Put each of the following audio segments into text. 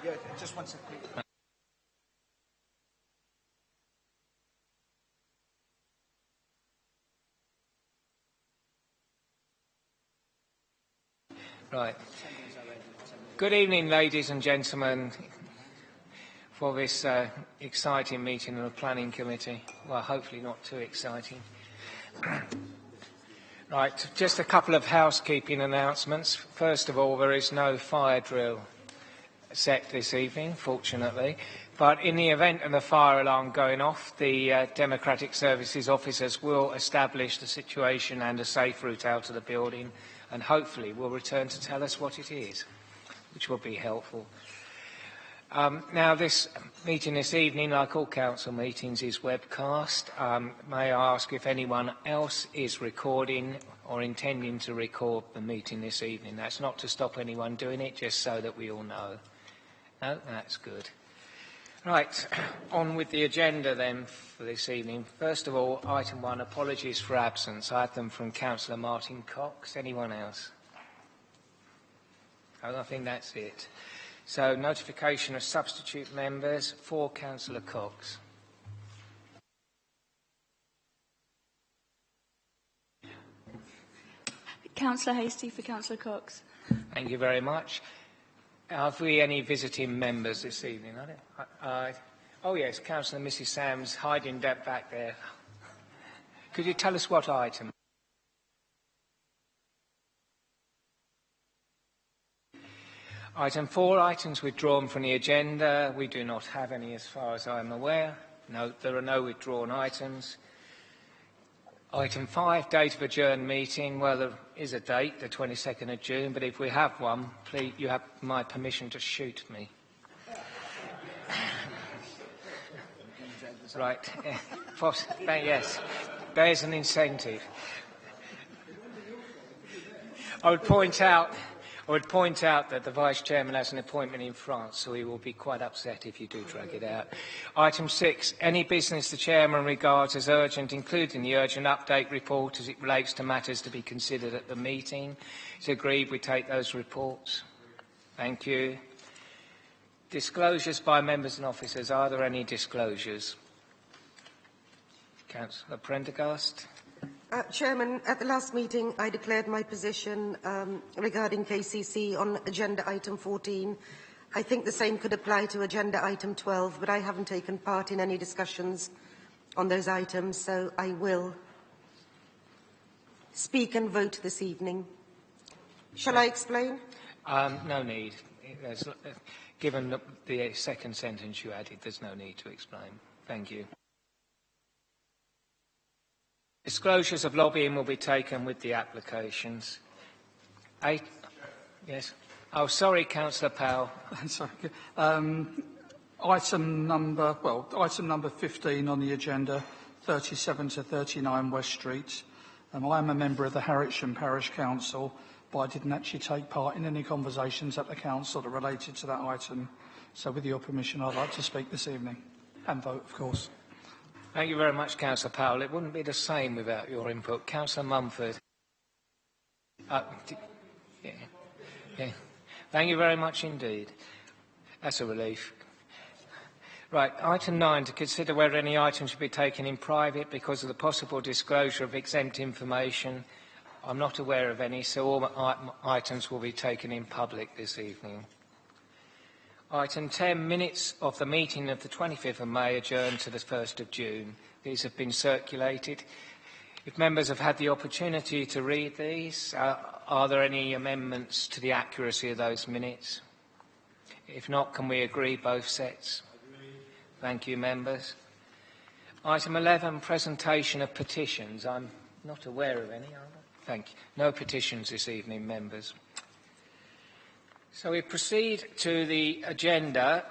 Yeah, just one second. Right. Good evening, ladies and gentlemen, for this exciting meeting of the Planning Committee. Well, hopefully not too exciting. Right, just a couple of housekeeping announcements. First of all, there is no fire drill set this evening, fortunately. But in the event of the fire alarm going off, the Democratic Services officers will establish the situation and a safe route out of the building, and hopefully will return to tell us what it is, which will be helpful. Now, this meeting this evening, like all council meetings, is webcast. May I ask if anyone else is recording or intending to record the meeting this evening? That's not to stop anyone doing it, just so that we all know. No, that's good. Right, on with the agenda then for this evening. First of all, item 1, apologies for absence. I had them from Councillor Martin Cox. Anyone else? Oh, I think that's it. So, notification of substitute members for Councillor Cox. Councillor Hastie for Councillor Cox. Thank you very much. Have we any visiting members this evening? Oh yes, Councillor Mrs Sams hiding back there. Could you tell us what item? Item 4, items withdrawn from the agenda. We do not have any as far as I am aware. No, there are no withdrawn items. Item 5, date of adjourned meeting. Well, there is a date, the 22nd of June, but if we have one, please, you have my permission to shoot me. Right. Yes, there's an incentive. I would point out that the Vice-Chairman has an appointment in France, so he will be quite upset if you do drag it out. Item 6, any business the Chairman regards as urgent, including the urgent update report as it relates to matters to be considered at the meeting. It's agreed we take those reports. Thank you. Disclosures by members and officers. Are there any disclosures? Councillor Prendergast. Chairman, at the last meeting I declared my position regarding KCC on agenda item 14. I think the same could apply to agenda item 12, but I haven't taken part in any discussions on those items, so I will speak and vote this evening. Shall I explain? No need. Given the second sentence you added, there's no need to explain. Thank you. Disclosures of lobbying will be taken with the applications. Yes. Oh, sorry, Councillor Powell. Sorry. Item number 15 on the agenda, 37 to 39 West Street. I am a member of the Harwich Parish Council, but I didn't actually take part in any conversations at the council that related to that item. So, with your permission, I'd like to speak this evening and vote, of course. Thank you very much, Councillor Powell. It wouldn't be the same without your input. Councillor Mumford. Yeah. Thank you very much indeed. That's a relief. Right, item 9, to consider whether any items should be taken in private because of the possible disclosure of exempt information. I'm not aware of any, so all items will be taken in public this evening. Item 10, minutes of the meeting of the 25th of May adjourned to the 1st of June. These have been circulated. If members have had the opportunity to read these, are there any amendments to the accuracy of those minutes? If not, can we agree both sets? Thank you, members. Item 11, presentation of petitions. I'm not aware of any, are there? Thank you. No petitions this evening, members. So we proceed to the agenda.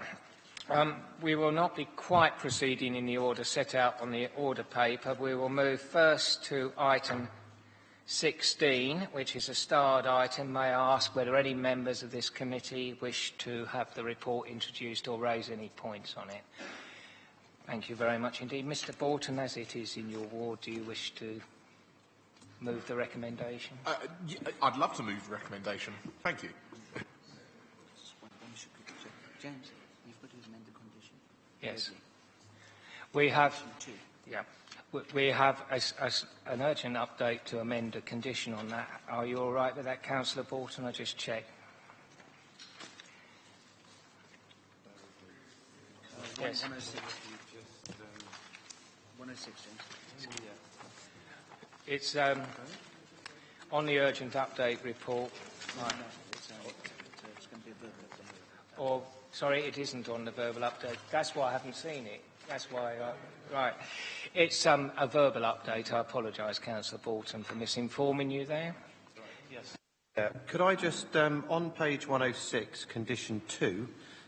We will not be quite proceeding in the order set out on the order paper. We will move first to item 16, which is a starred item. May I ask whether any members of this committee wish to have the report introduced or raise any points on it? Thank you very much indeed. Mr. Borton, as it is in your ward, do you wish to move the recommendation? I'd love to move the recommendation. Thank you. James, you've got to amend the condition. Yes. Thirdly. We have, Two. yeah, we have an urgent update to amend a condition on that. Are you all right with that, Councillor Borton? I'll just check. Yes. 106. 106, James. It's on the urgent update report. Right. It's going to be a verbal update. Or, sorry, it isn't on the verbal update. That's why I haven't seen it. That's why, right. It's a verbal update. I apologise, Councillor Borton, for misinforming you there. Yes. Could I just, on page 106, condition 2,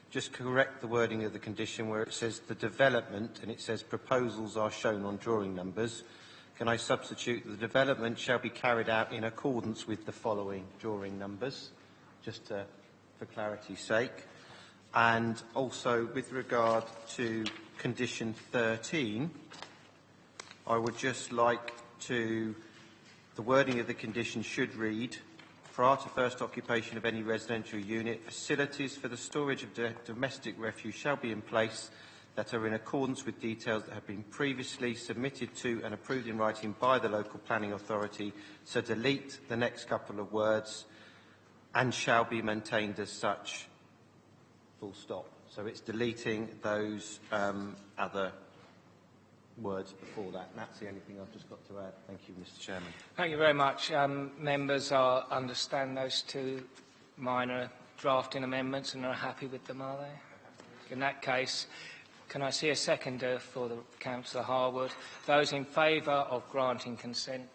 just correct the wording of the condition where it says the development, and it says proposals are shown on drawing numbers. Can I substitute the development shall be carried out in accordance with the following drawing numbers, just for clarity's sake? And also, with regard to condition 13, I would just like to, the wording of the condition should read, prior to first occupation of any residential unit, facilities for the storage of domestic refuse shall be in place that are in accordance with details that have been previously submitted to and approved in writing by the local planning authority. So delete the next couple of words, and shall be maintained as such, full stop. So it's deleting those other words before that. And that's the only thing I've just got to add. Thank you, Mr. Chairman. Thank you very much. Members understand those two minor drafting amendments and are happy with them, are they? In that case, can I see a seconder for the Councillor Harwood? Those in favour of granting consent?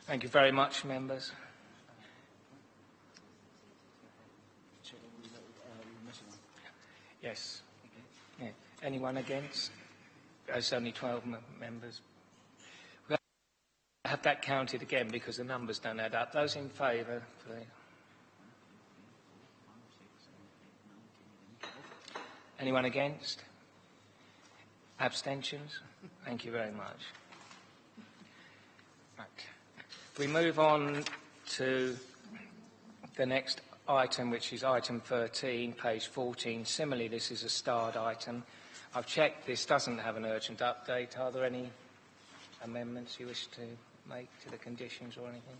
Thank you very much, members. Yes. Yeah. Anyone against? There's only 12 members. We'll have that counted again because the numbers don't add up. Those in favour, please. Anyone against? Abstentions? Thank you very much. Right. We move on to the next item, which is item 13, page 14. Similarly, this is a starred item. I've checked this doesn't have an urgent update. Are there any amendments you wish to make to the conditions or anything?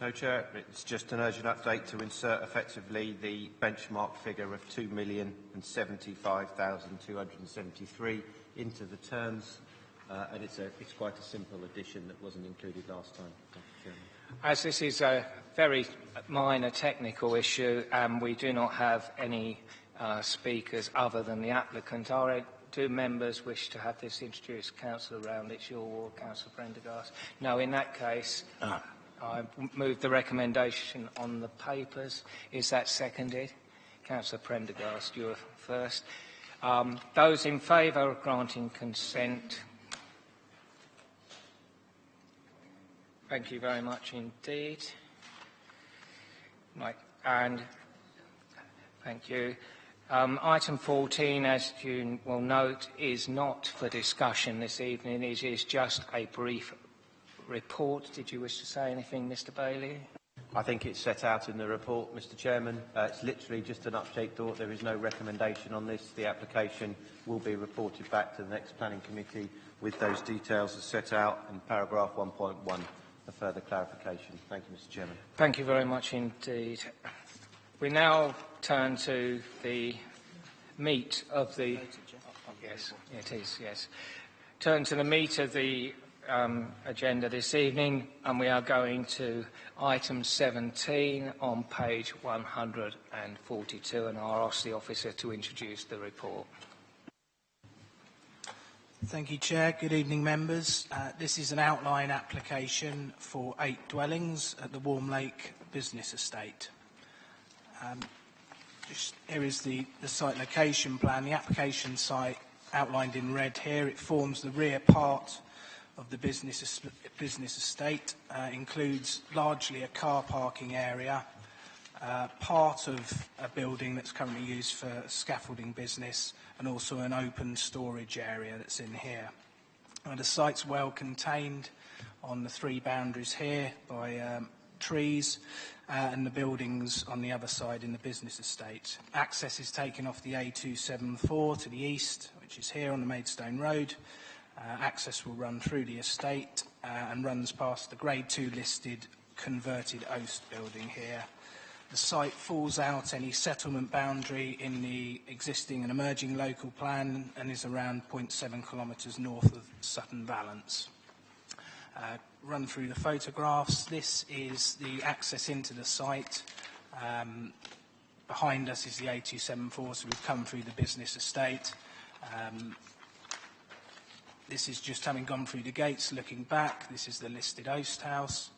No, Chair. It's just an urgent update to insert effectively the benchmark figure of 2,075,273 into the terms, and it's quite a simple addition that wasn't included last time. Thank you, Chairman. As this is a very minor technical issue and we do not have any speakers other than the applicant, do members wish to have this introduced? Councillor Round, it's your ward. Councillor Prendergast. No, in that case, I move the recommendation on the papers. Is that seconded? Councillor Prendergast, you're first. Those in favour of granting consent? Thank you very much indeed. Right, and thank you. Item 14, as you will note, is not for discussion this evening. It is just a brief report. Did you wish to say anything, Mr. Bailey? I think it's set out in the report, Mr. Chairman. It's literally just an update thought. There is no recommendation on this. The application will be reported back to the next planning committee with those details as set out in paragraph 1.1 for further clarification. Thank you, Mr. Chairman. Thank you very much indeed. We now turn to the meat of the... yes, it is, yes. Turn to the meat of the agenda this evening, and we are going to item 17 on page 142, and I'll ask the officer to introduce the report. Thank you, Chair. Good evening, members. This is an outline application for 8 dwellings at the Warm Lake Business Estate. Here is the site location plan. The application site outlined in red here. It forms the rear part of the business estate, includes largely a car parking area, part of a building that's currently used for scaffolding business, and also an open storage area that's in here. The site's well contained on the three boundaries here by trees and the buildings on the other side in the business estate. Access is taken off the A274 to the east, which is here on the Maidstone Road. Access will run through the estate and runs past the Grade 2 listed converted OST building here. The site falls out any settlement boundary in the existing and emerging local plan and is around 0.7 kilometres north of Sutton Valence. Run through the photographs. This is the access into the site. Behind us is the A274, so we've come through the business estate. This is just having gone through the gates, looking back. This is the listed OST house.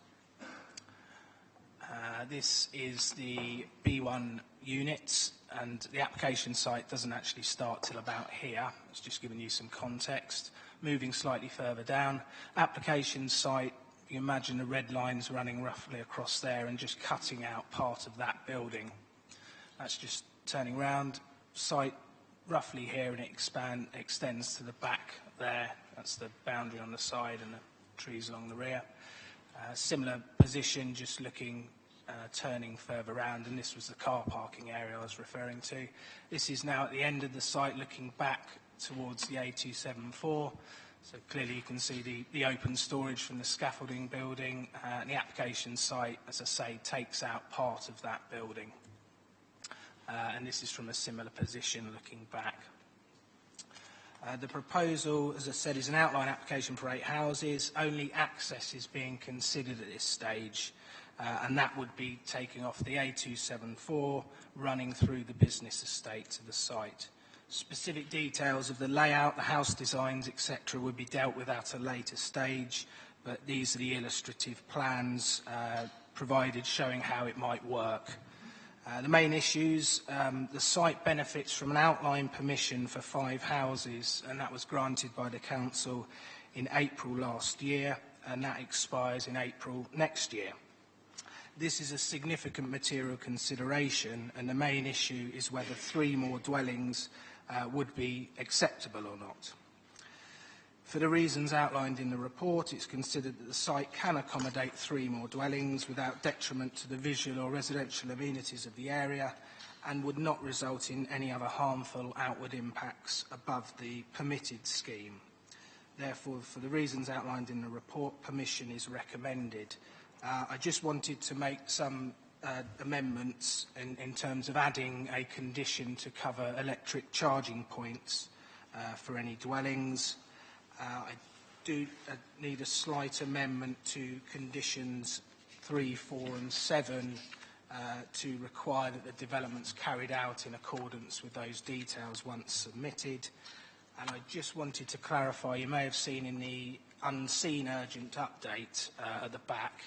This is the B1 units, and the application site doesn't actually start till about here. It's just giving you some context. Moving slightly further down, application site, you imagine the red lines running roughly across there and just cutting out part of that building. That's just turning round. Site roughly here, and it extends to the back there. That's the boundary on the side and the trees along the rear. Similar position, just looking, turning further round, and this was the car parking area I was referring to. This is now at the end of the site, looking back towards the A274. So clearly you can see the open storage from the scaffolding building. And the application site, as I say, takes out part of that building. And this is from a similar position looking back. The proposal, as I said, is an outline application for 8 houses. Only access is being considered at this stage, and that would be taking off the A274, running through the business estate to the site. Specific details of the layout, the house designs, etc. would be dealt with at a later stage, but these are the illustrative plans provided showing how it might work. The main issues, the site benefits from an outline permission for 5 houses, and that was granted by the council in April last year, and that expires in April next year. This is a significant material consideration, and the main issue is whether 3 more dwellings would be acceptable or not. For the reasons outlined in the report, it's considered that the site can accommodate 3 more dwellings without detriment to the visual or residential amenities of the area and would not result in any other harmful outward impacts above the permitted scheme. Therefore, for the reasons outlined in the report, permission is recommended. I just wanted to make some amendments in terms of adding a condition to cover electric charging points for any dwellings. I do need a slight amendment to conditions 3, 4 and 7 to require that the development's carried out in accordance with those details once submitted. And I just wanted to clarify, you may have seen in the unseen urgent update at the back,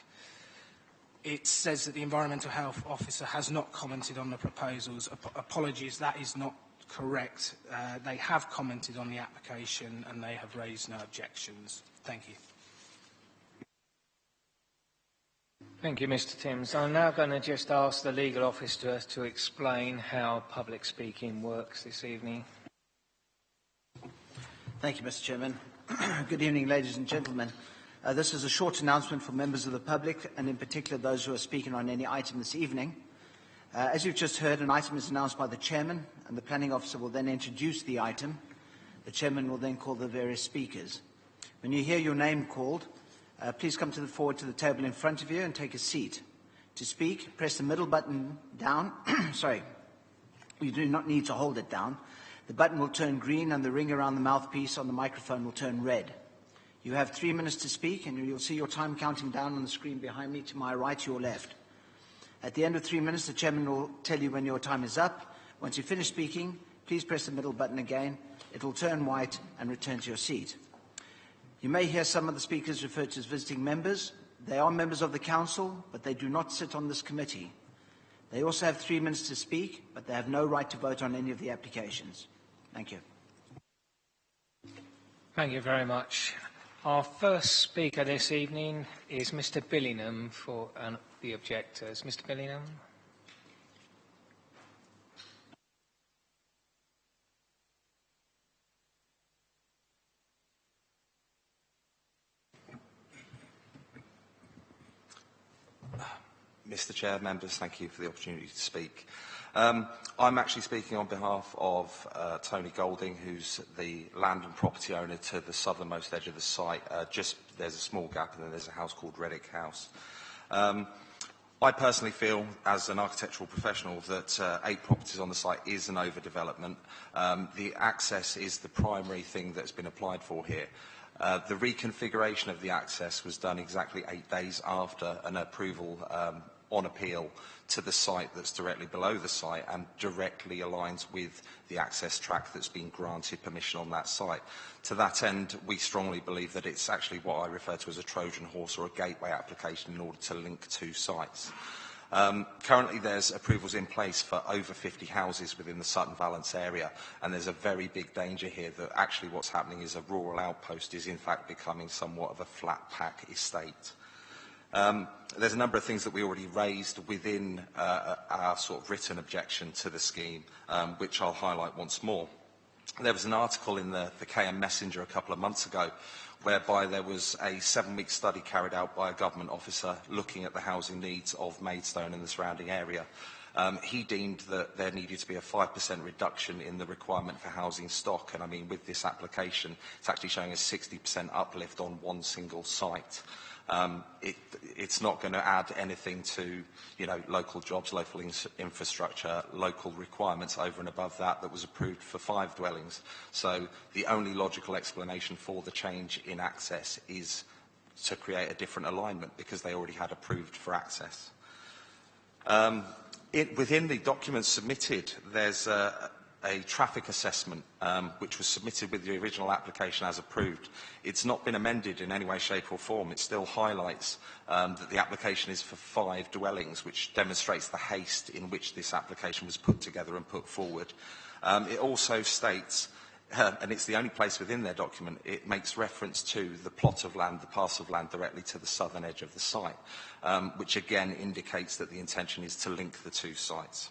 it says that the Environmental Health Officer has not commented on the proposals. Apologies, that is not correct. They have commented on the application and they have raised no objections. Thank you. Thank you, Mr. Timms. I'm now going to just ask the legal officer to explain how public speaking works this evening. Thank you, Mr. Chairman. Good evening, ladies and gentlemen. This is a short announcement for members of the public, and in particular those who are speaking on any item this evening. As you've just heard, an item is announced by the Chairman, and the Planning Officer will then introduce the item. The Chairman will then call the various speakers. When you hear your name called, please come forward to the table in front of you and take a seat. To speak, press the middle button down. Sorry, you do not need to hold it down. The button will turn green and the ring around the mouthpiece on the microphone will turn red. You have 3 minutes to speak, and you'll see your time counting down on the screen behind me to my right, your left. At the end of 3 minutes, the Chairman will tell you when your time is up. Once you finish speaking, please press the middle button again. It will turn white and return to your seat. You may hear some of the speakers referred to as visiting members. They are members of the Council, but they do not sit on this committee. They also have 3 minutes to speak, but they have no right to vote on any of the applications. Thank you. Thank you very much. Our first speaker this evening is Mr. Billingham for the objectors. Mr. Billingham. Mr Chair, members, thank you for the opportunity to speak. I'm actually speaking on behalf of Tony Golding, who's the land and property owner to the southernmost edge of the site. There's a small gap and then there's a house called Reddick House. I personally feel, as an architectural professional, that 8 properties on the site is an overdevelopment. The access is the primary thing that's been applied for here. The reconfiguration of the access was done exactly 8 days after an approval on appeal to the site that's directly below the site and directly aligns with the access track that's been granted permission on that site. To that end, we strongly believe that it's actually what I refer to as a Trojan horse or a gateway application in order to link 2 sites. Currently there's approvals in place for over 50 houses within the Sutton Valence area, and there's a very big danger here that actually what's happening is a rural outpost is in fact becoming somewhat of a flat pack estate. There's a number of things that we already raised within our sort of written objection to the scheme, which I'll highlight once more. There was an article in the KM Messenger a couple of months ago whereby there was a 7-week study carried out by a government officer looking at the housing needs of Maidstone and the surrounding area. He deemed that there needed to be a 5% reduction in the requirement for housing stock, and I mean with this application it's actually showing a 60% uplift on one single site. It's not going to add anything to, local jobs, local infrastructure, local requirements over and above that was approved for 5 dwellings. So the only logical explanation for the change in access is to create a different alignment because they already had approved for access. Within the documents submitted, there's a traffic assessment which was submitted with the original application as approved. It's not been amended in any way, shape or form. It still highlights that the application is for 5 dwellings, which demonstrates the haste in which this application was put together and put forward. It also states, and it's the only place within their document, it makes reference to the plot of land, the parcel of land directly to the southern edge of the site, which again indicates that the intention is to link the 2 sites.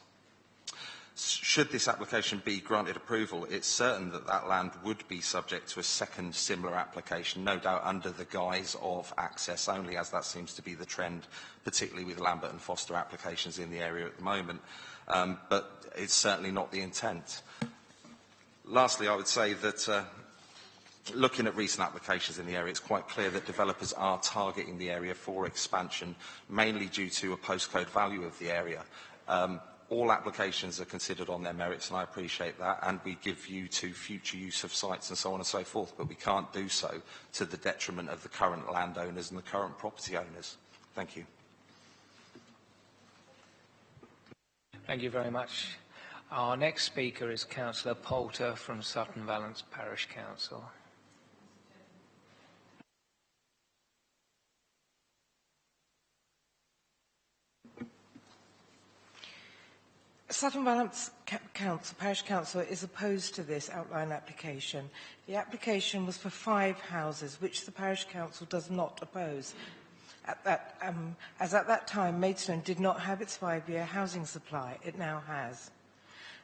Should this application be granted approval, it's certain that that land would be subject to a second similar application, no doubt under the guise of access only, as that seems to be the trend, particularly with Lambert and Foster applications in the area at the moment. But it's certainly not the intent. Lastly, I would say that looking at recent applications in the area, it's quite clear that developers are targeting the area for expansion, mainly due to a postcode value of the area. All applications are considered on their merits, and I appreciate that, and we give view to future use of sites and so on and so forth, but we can't do so to the detriment of the current landowners and the current property owners. Thank you. Thank you very much. Our next speaker is Councillor Poulter from Sutton Valence Parish Council. Sutton Valence Parish Council is opposed to this outline application. The application was for 5 houses, which the Parish Council does not oppose. As at that time, Maidstone did not have its 5-year housing supply. It now has.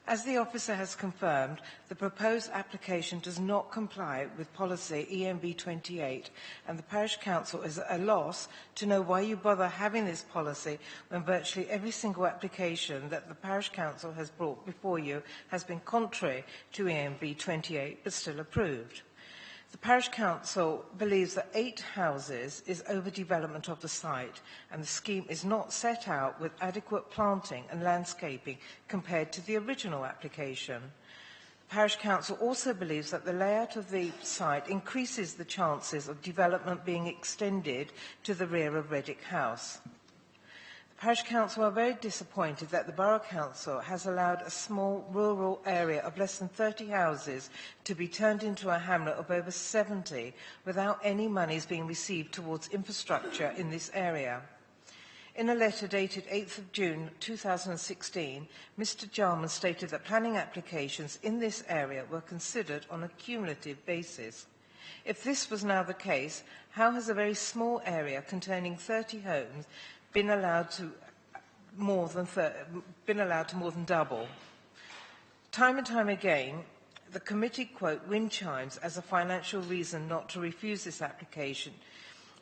As the officer has confirmed, the proposed application does not comply with policy ENB 28, and the Parish Council is at a loss to know why you bother having this policy when virtually every single application that the Parish Council has brought before you has been contrary to ENB 28 but still approved. The Parish Council believes that 8 houses is overdevelopment of the site, and the scheme is not set out with adequate planting and landscaping compared to the original application. The Parish Council also believes that the layout of the site increases the chances of development being extended to the rear of Reddick House. The Parish Council are very disappointed that the Borough Council has allowed a small rural area of less than 30 houses to be turned into a hamlet of over 70 without any monies being received towards infrastructure in this area. In a letter dated 8th of June 2016, Mr. Jarman stated that planning applications in this area were considered on a cumulative basis. If this was now the case, how has a very small area containing 30 homes been allowed to more than double? Time and time again, the committee quote wind chimes as a financial reason not to refuse this application,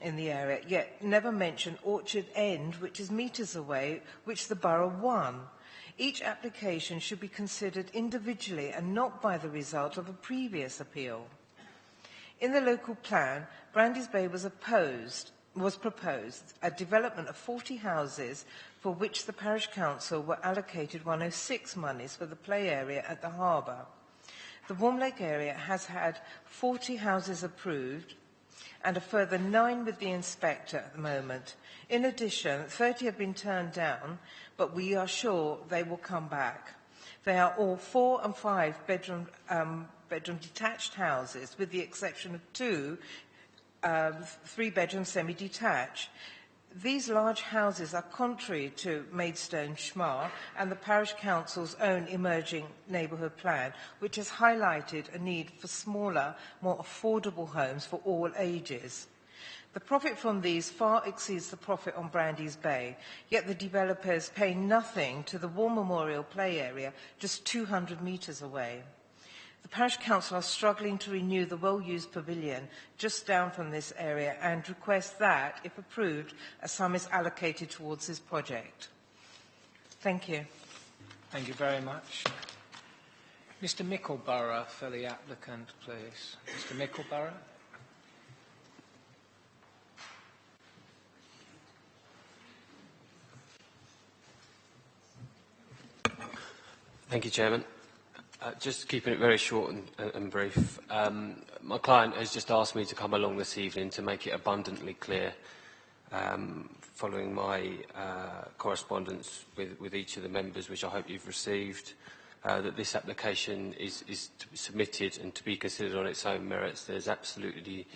in the area, yet never mention Orchard End, which is metres away, which the borough won. Each application should be considered individually and not by the result of a previous appeal. In the local plan, Brandies Bay was proposed a development of 40 houses for which the parish council were allocated 106 monies for the play area at the harbour. The Warm Lake area has had 40 houses approved and a further 9 with the inspector at the moment. In addition, 30 have been turned down, but we are sure they will come back. They are all 4 and 5 bedroom detached houses, with the exception of 2 3-bedroom semi-detached. These large houses are contrary to Maidstone Schmar and the parish council's own emerging neighbourhood plan, which has highlighted a need for smaller, more affordable homes for all ages. The profit from these far exceeds the profit on Brandies Bay, yet the developers pay nothing to the War Memorial Play area just 200 metres away. The parish council are struggling to renew the well-used pavilion just down from this area and request that, if approved, a sum is allocated towards this project. Thank you. Thank you very much. Mr. Mickleborough for the applicant, please. Mr. Mickleborough. Thank you, Chairman. Just keeping it very short and brief. My client has just asked me to come along this evening to make it abundantly clear, following my correspondence with each of the members, which I hope you've received, that this application is to be submitted and to be considered on its own merits. There's absolutely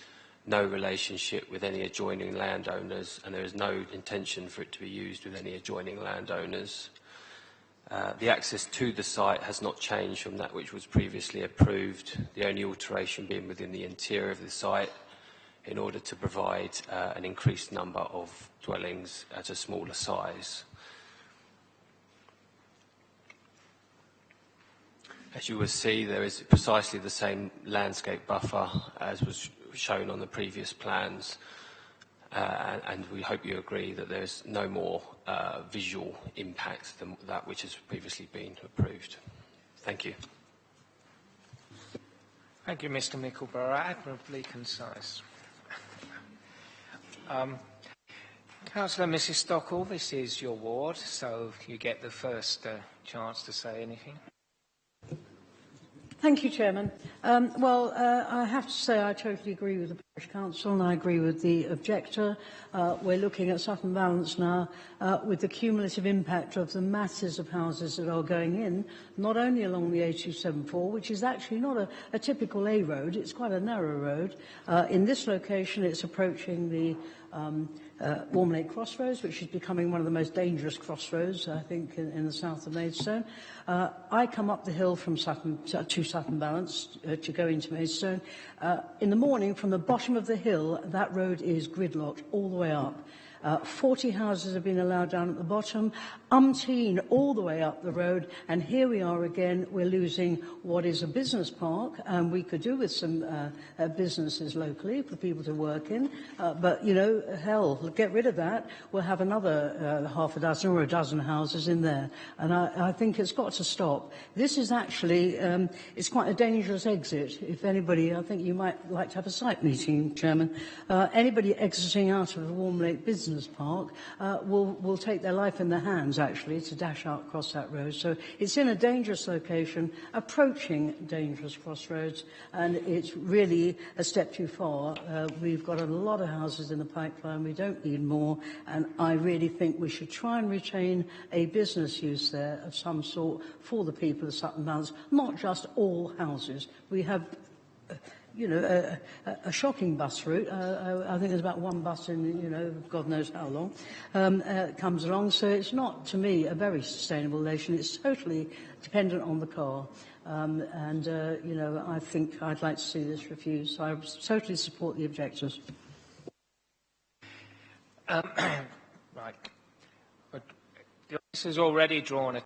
no relationship with any adjoining landowners, and there is no intention for it to be used with any adjoining landowners. The access to the site has not changed from that which was previously approved, the only alteration being within the interior of the site in order to provide an increased number of dwellings at a smaller size. As you will see, there is precisely the same landscape buffer as was shown on the previous plans, and we hope you agree that there is no more visual impact than that which has previously been approved. Thank you. Thank you, Mr. Mickleborough. Admirably concise. Councillor Mrs. Stockwell, this is your ward, so you get the first chance to say anything. Thank you, Chairman. I have to say I totally agree with the Parish Council and I agree with the objector. We're looking at Sutton Valence now with the cumulative impact of the masses of houses that are going in, not only along the A274, which is actually not a typical A road, it's quite a narrow road. In this location, it's approaching the Warm Lake Crossroads, which is becoming one of the most dangerous crossroads, I think, in the south of Maidstone. I come up the hill from Sutton to Sutton Valence to go into Maidstone. In the morning, from the bottom of the hill, that road is gridlocked all the way up. 40 houses have been allowed down at the bottom, umpteen all the way up the road, and here we are again, we're losing what is a business park, and we could do with some businesses locally for people to work in, but, you know, hell, get rid of that, we'll have another half a dozen or a dozen houses in there, and I think it's got to stop. This is actually, it's quite a dangerous exit. If anybody, I think you might like to have a site meeting, Chairman, anybody exiting out of the Warm Lake Business Park will take their life in their hands, actually, to dash out across that road. So it's in a dangerous location, approaching dangerous crossroads, and it's really a step too far. We've got a lot of houses in the pipeline. We don't need more, and I really think we should try and retain a business use there of some sort for the people of Sutton Valence, not just all houses. We have a shocking bus route. I think there's about one bus in, God knows how long, comes along. So it's not, to me, a very sustainable nation. It's totally dependent on the car. I think I'd like to see this refused. So I totally support the objectors. Right. But the office has already drawn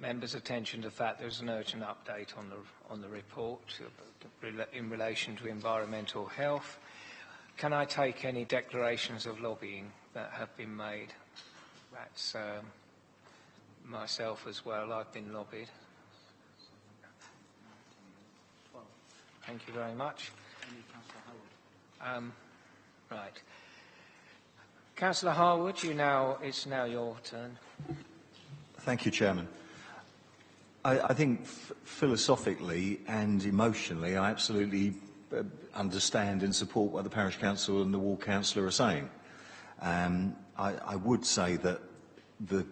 members' attention to the fact there's an urgent update on the report in relation to environmental health. can I take any declarations of lobbying that have been made? That's myself as well. I've been lobbied. Thank you very much. Right. Councillor Harwood, it's now your turn. Thank you, Chairman. I think philosophically and emotionally, I absolutely understand and support what the Parish Council and the Ward Councillor are saying. I would say that if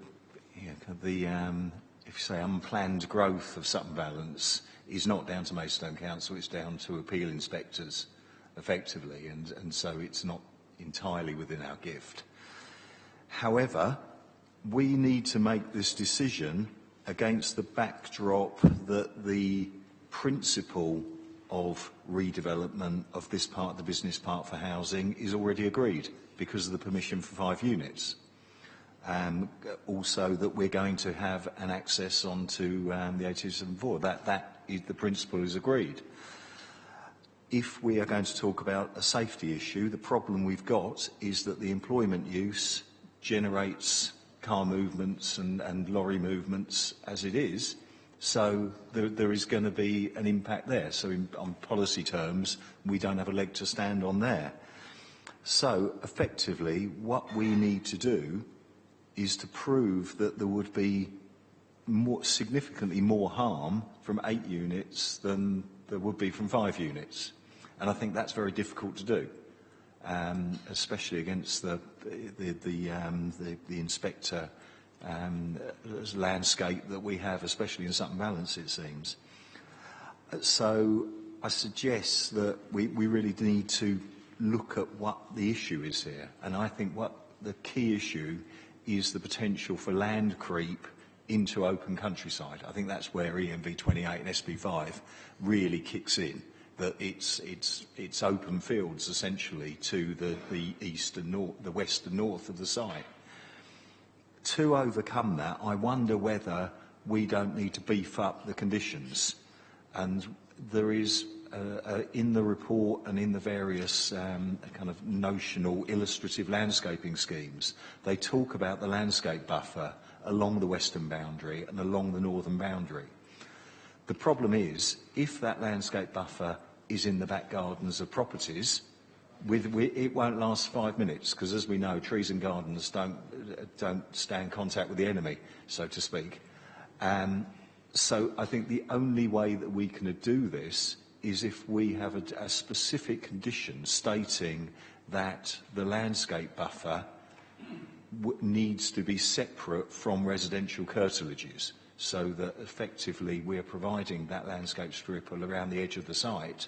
you say unplanned growth of Sutton Valence is not down to Maidstone Council, it's down to appeal inspectors, effectively, and so it's not entirely within our gift. However, we need to make this decision against the backdrop that the principle of redevelopment of this part of the business park for housing is already agreed because of the permission for 5 units. Also that we're going to have an access onto the 8274. That is, the principle is agreed. If we are going to talk about a safety issue, the problem we've got is that the employment use generates car movements and lorry movements as it is, so there is going to be an impact there. So on policy terms, we don't have a leg to stand on there. So effectively, what we need to do is to prove that there would be significantly more harm from 8 units than there would be from 5 units. And I think that's very difficult to do, especially against the inspector landscape that we have, especially in Sutton Valence, it seems. So I suggest that we really need to look at what the issue is here. And I think what the key issue is the potential for land creep into open countryside. I think that's where EMV 28 and SB5 really kicks in. That it's open fields essentially to the east and north, the west and north of the site. To overcome that, I wonder whether we don't need to beef up the conditions. And there is in the report and in the various kind of notional illustrative landscaping schemes, they talk about the landscape buffer along the western boundary and along the northern boundary. The problem is, if that landscape buffer is in the back gardens of properties, it won't last 5 minutes, because as we know, trees and gardens don't stay in contact with the enemy, so to speak. So I think the only way that we can do this is if we have a specific condition stating that the landscape buffer needs to be separate from residential curtilages, so that effectively we are providing that landscape strip around the edge of the site,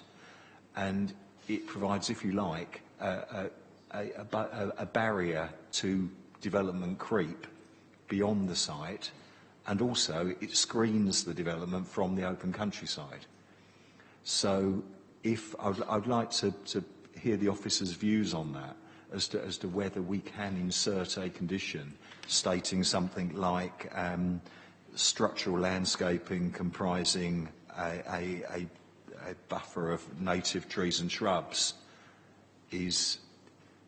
and it provides, if you like, a barrier to development creep beyond the site, and also it screens the development from the open countryside. So if I'd like to hear the officers' views on that, as to whether we can insert a condition stating something like structural landscaping comprising a buffer of native trees and shrubs is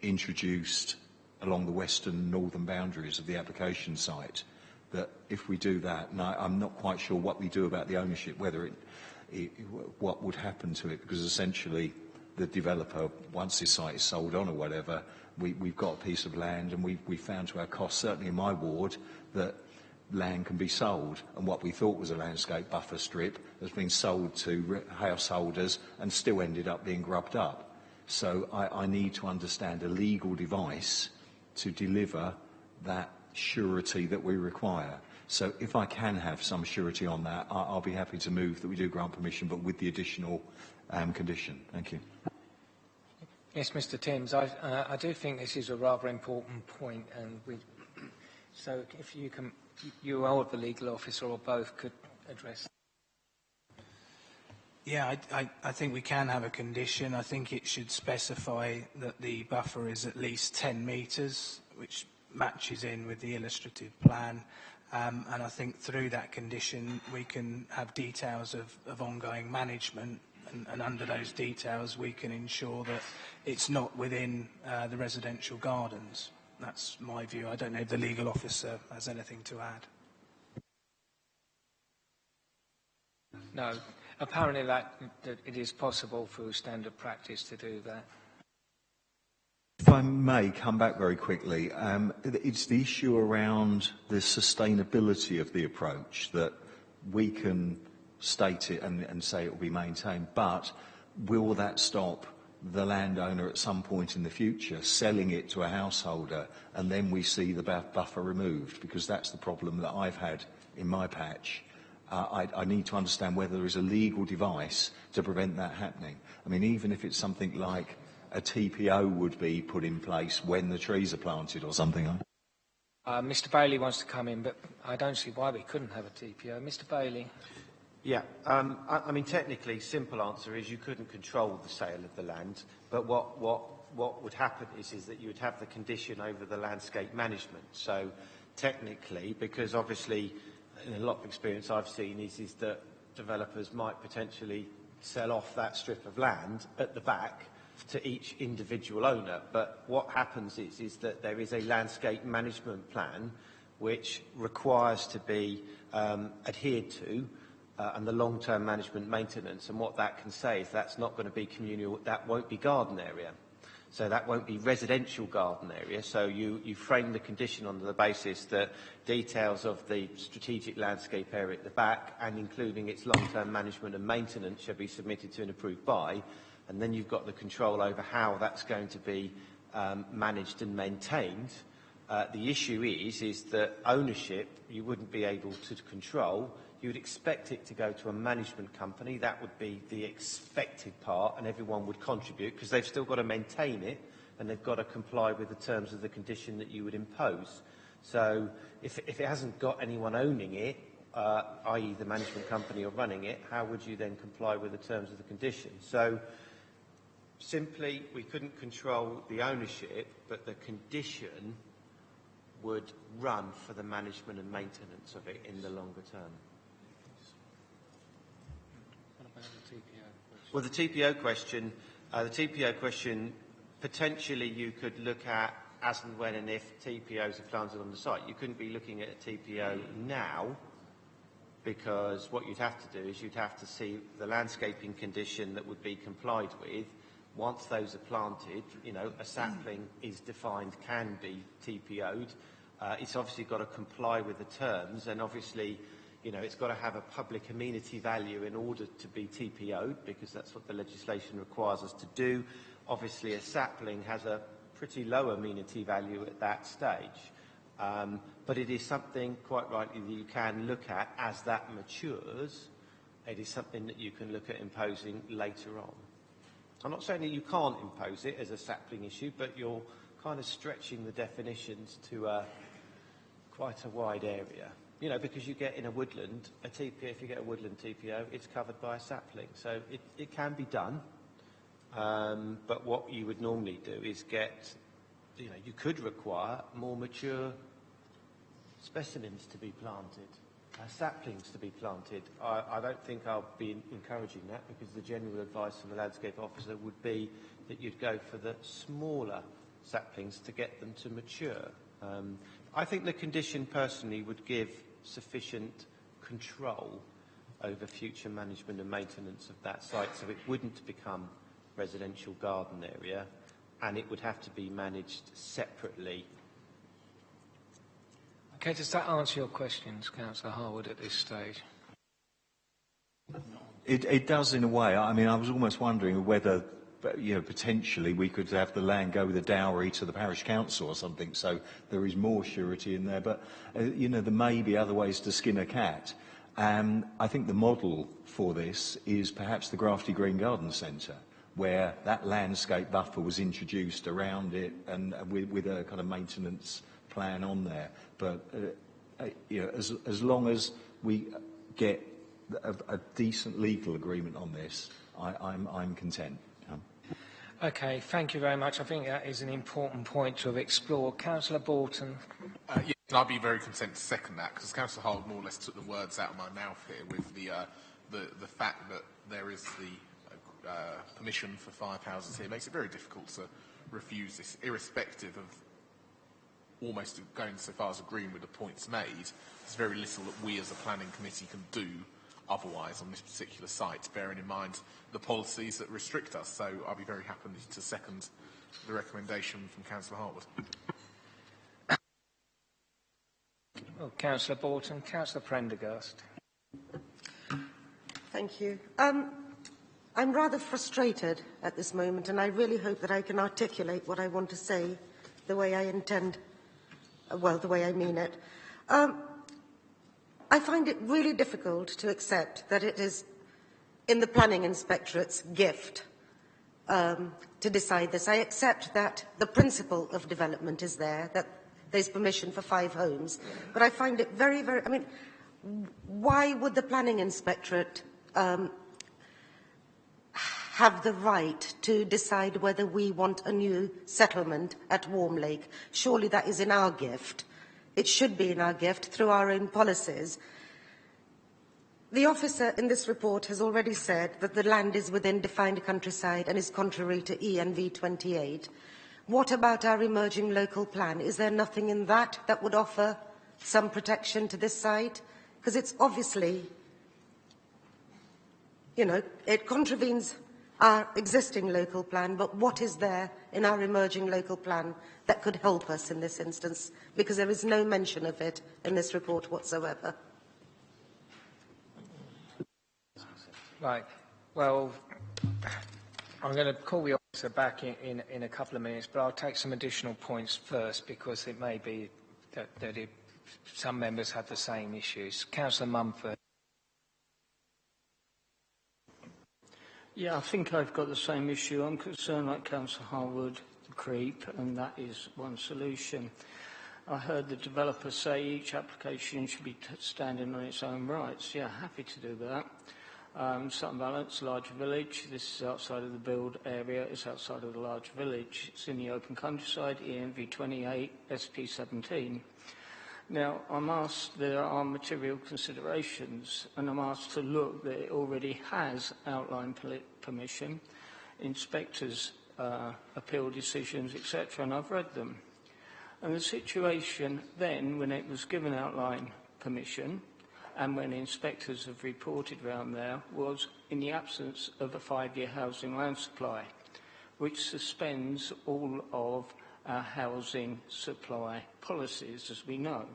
introduced along the western and northern boundaries of the application site. That if we do that, and I'm not quite sure what we do about the ownership, whether what would happen to it, because essentially the developer, once his site is sold on or whatever, we've got a piece of land, and we found to our cost, certainly in my ward, that land can be sold, and what we thought was a landscape buffer strip has been sold to householders and still ended up being grubbed up. So I need to understand a legal device to deliver that surety that we require. So if I can have some surety on that, I'll be happy to move that we do grant permission, but with the additional condition. Thank you. Yes, Mr. Timms, I do think this is a rather important point, and so if you can, you or the legal officer or both could address. Yeah, I think we can have a condition. I think it should specify that the buffer is at least 10 metres, which matches in with the illustrative plan. And I think through that condition we can have details of ongoing management and under those details we can ensure that it's not within the residential gardens. That's my view. I don't know if the legal officer has anything to add. No. Apparently that it is possible through standard practice to do that. If I may come back very quickly, it's the issue around the sustainability of the approach, that we can state it and say it will be maintained, but will that stop the landowner at some point in the future selling it to a householder and then we see the buffer removed? Because that's the problem that I've had in my patch. I need to understand whether there is a legal device to prevent that happening. I mean, even if it's something like a TPO would be put in place when the trees are planted or something. Mr Bailey wants to come in, but I don't see why we couldn't have a TPO. Mr Bailey. Yeah, I mean, technically, simple answer is you couldn't control the sale of the land, but what would happen is that you would have the condition over the landscape management. So technically, because obviously in a lot of experience I've seen is that developers might potentially sell off that strip of land at the back to each individual owner. But what happens is that there is a landscape management plan which requires to be adhered to, and the long-term management maintenance. And what that can say is that's not going to be communal, that won't be garden area. So that won't be residential garden area. So you frame the condition on the basis that details of the strategic landscape area at the back, and including its long-term management and maintenance, shall be submitted to and approved by. And then you've got the control over how that's going to be managed and maintained. The issue is that ownership you wouldn't be able to control. You would expect it to go to a management company. That would be the expected part, and everyone would contribute because they've still got to maintain it and they've got to comply with the terms of the condition that you would impose. So if it hasn't got anyone owning it, i.e. the management company or running it, how would you then comply with the terms of the condition? So simply, we couldn't control the ownership, but the condition would run for the management and maintenance of it in the longer term. Well, the TPO question, potentially you could look at as and when and if TPOs are planted on the site. You couldn't be looking at a TPO now, because what you'd have to do is you'd have to see the landscaping condition that would be complied with. Once those are planted, you know, a sapling is defined, can be TPO'd. It's obviously got to comply with the terms, and obviously, you know, it's got to have a public amenity value in order to be TPO'd, because that's what the legislation requires us to do. Obviously, a sapling has a pretty low amenity value at that stage. But it is something, quite rightly, that you can look at as that matures. It is something that you can look at imposing later on. I'm not saying that you can't impose it as a sapling issue, but you're kind of stretching the definitions to quite a wide area. You know, because you get in a woodland, a TPO, if you get a woodland TPO, it's covered by a sapling. So it can be done. But what you would normally do is get, you know, you could require more mature specimens to be planted, saplings to be planted. I don't think I'll be encouraging that, because the general advice from the landscape officer would be that you'd go for the smaller saplings to get them to mature. I think the condition personally would give sufficient control over future management and maintenance of that site, so it wouldn't become residential garden area, and it would have to be managed separately. Okay, does that answer your questions, Councillor Harwood, at this stage? It does in a way. I mean, I was almost wondering whether, you know, potentially we could have the land go with a dowry to the parish council or something, so there is more surety in there. But, you know, there may be other ways to skin a cat. I think the model for this is perhaps the Grafty Green Garden Centre, where that landscape buffer was introduced around it and with a kind of maintenance plan on there. But, you know, as long as we get a decent legal agreement on this, I'm content. Okay, thank you very much. I think that is an important point to have explored. Councillor Borton. Yes, and I'll be very content to second that, because Councillor Harwood more or less took the words out of my mouth here with the fact that there is the permission for 5 houses here makes it very difficult to refuse this, irrespective of almost going so far as agreeing with the points made. There's very little that we as a planning committee can do otherwise on this particular site, bearing in mind the policies that restrict us. So I'll be very happy to second the recommendation from Councillor Hartwood. Well, Councillor Borton, Councillor Prendergast. Thank you. I'm rather frustrated at this moment, and I really hope that I can articulate what I want to say the way I intend, well, the way I mean it. I find it really difficult to accept that it is in the Planning Inspectorate's gift to decide this. I accept that the principle of development is there, that there's permission for 5 homes, but I find it very, very, I mean, why would the Planning Inspectorate have the right to decide whether we want a new settlement at Warm Lake? Surely that is in our gift. It should be in our gift through our own policies. The officer in this report has already said that the land is within defined countryside and is contrary to ENV 28. What about our emerging local plan? Is there nothing in that that would offer some protection to this site? Because it's obviously, you know, it contravenes our existing local plan, but what is there in our emerging local plan that could help us in this instance? Because there is no mention of it in this report whatsoever. Right. Well, I'm going to call the officer back in a couple of minutes, but I'll take some additional points first because it may be that some members have the same issues. Councillor Mumford. Yeah, I think I've got the same issue. I'm concerned, like Councillor Harwood, the creep, and that is one solution. I heard the developer say each application should be standing on its own rights. Yeah, happy to do that. Sutton Valence, larger village. This is outside of the build area. It's outside of the large village. It's in the open countryside, ENV 28, SP 17. Now, I'm asked, there are material considerations, and I'm asked to look that it already has outline permission, inspectors' appeal decisions, etc., and I've read them. And the situation then, when it was given outline permission, and when inspectors have reported round there, was in the absence of a 5-year housing land supply, which suspends all of our housing supply policies, as we know.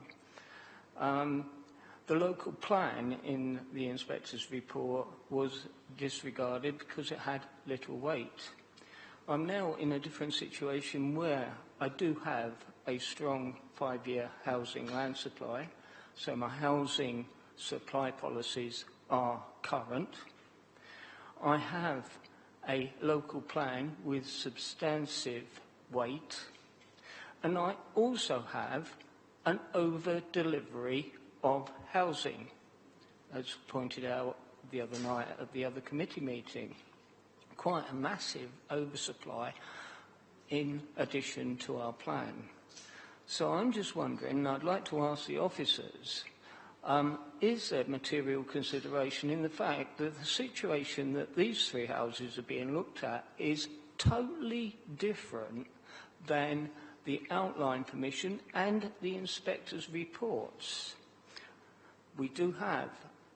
The local plan in the inspector's report was disregarded because it had little weight. I'm now in a different situation where I do have a strong 5-year housing land supply, so my housing supply policies are current. I have a local plan with substantive weight, and I also have an over-delivery of housing, as pointed out the other night at the other committee meeting. Quite a massive oversupply in addition to our plan. So I'm just wondering, and I'd like to ask the officers, is there material consideration in the fact that the situation that these 3 houses are being looked at is totally different than the outline permission and the inspector's reports? We do have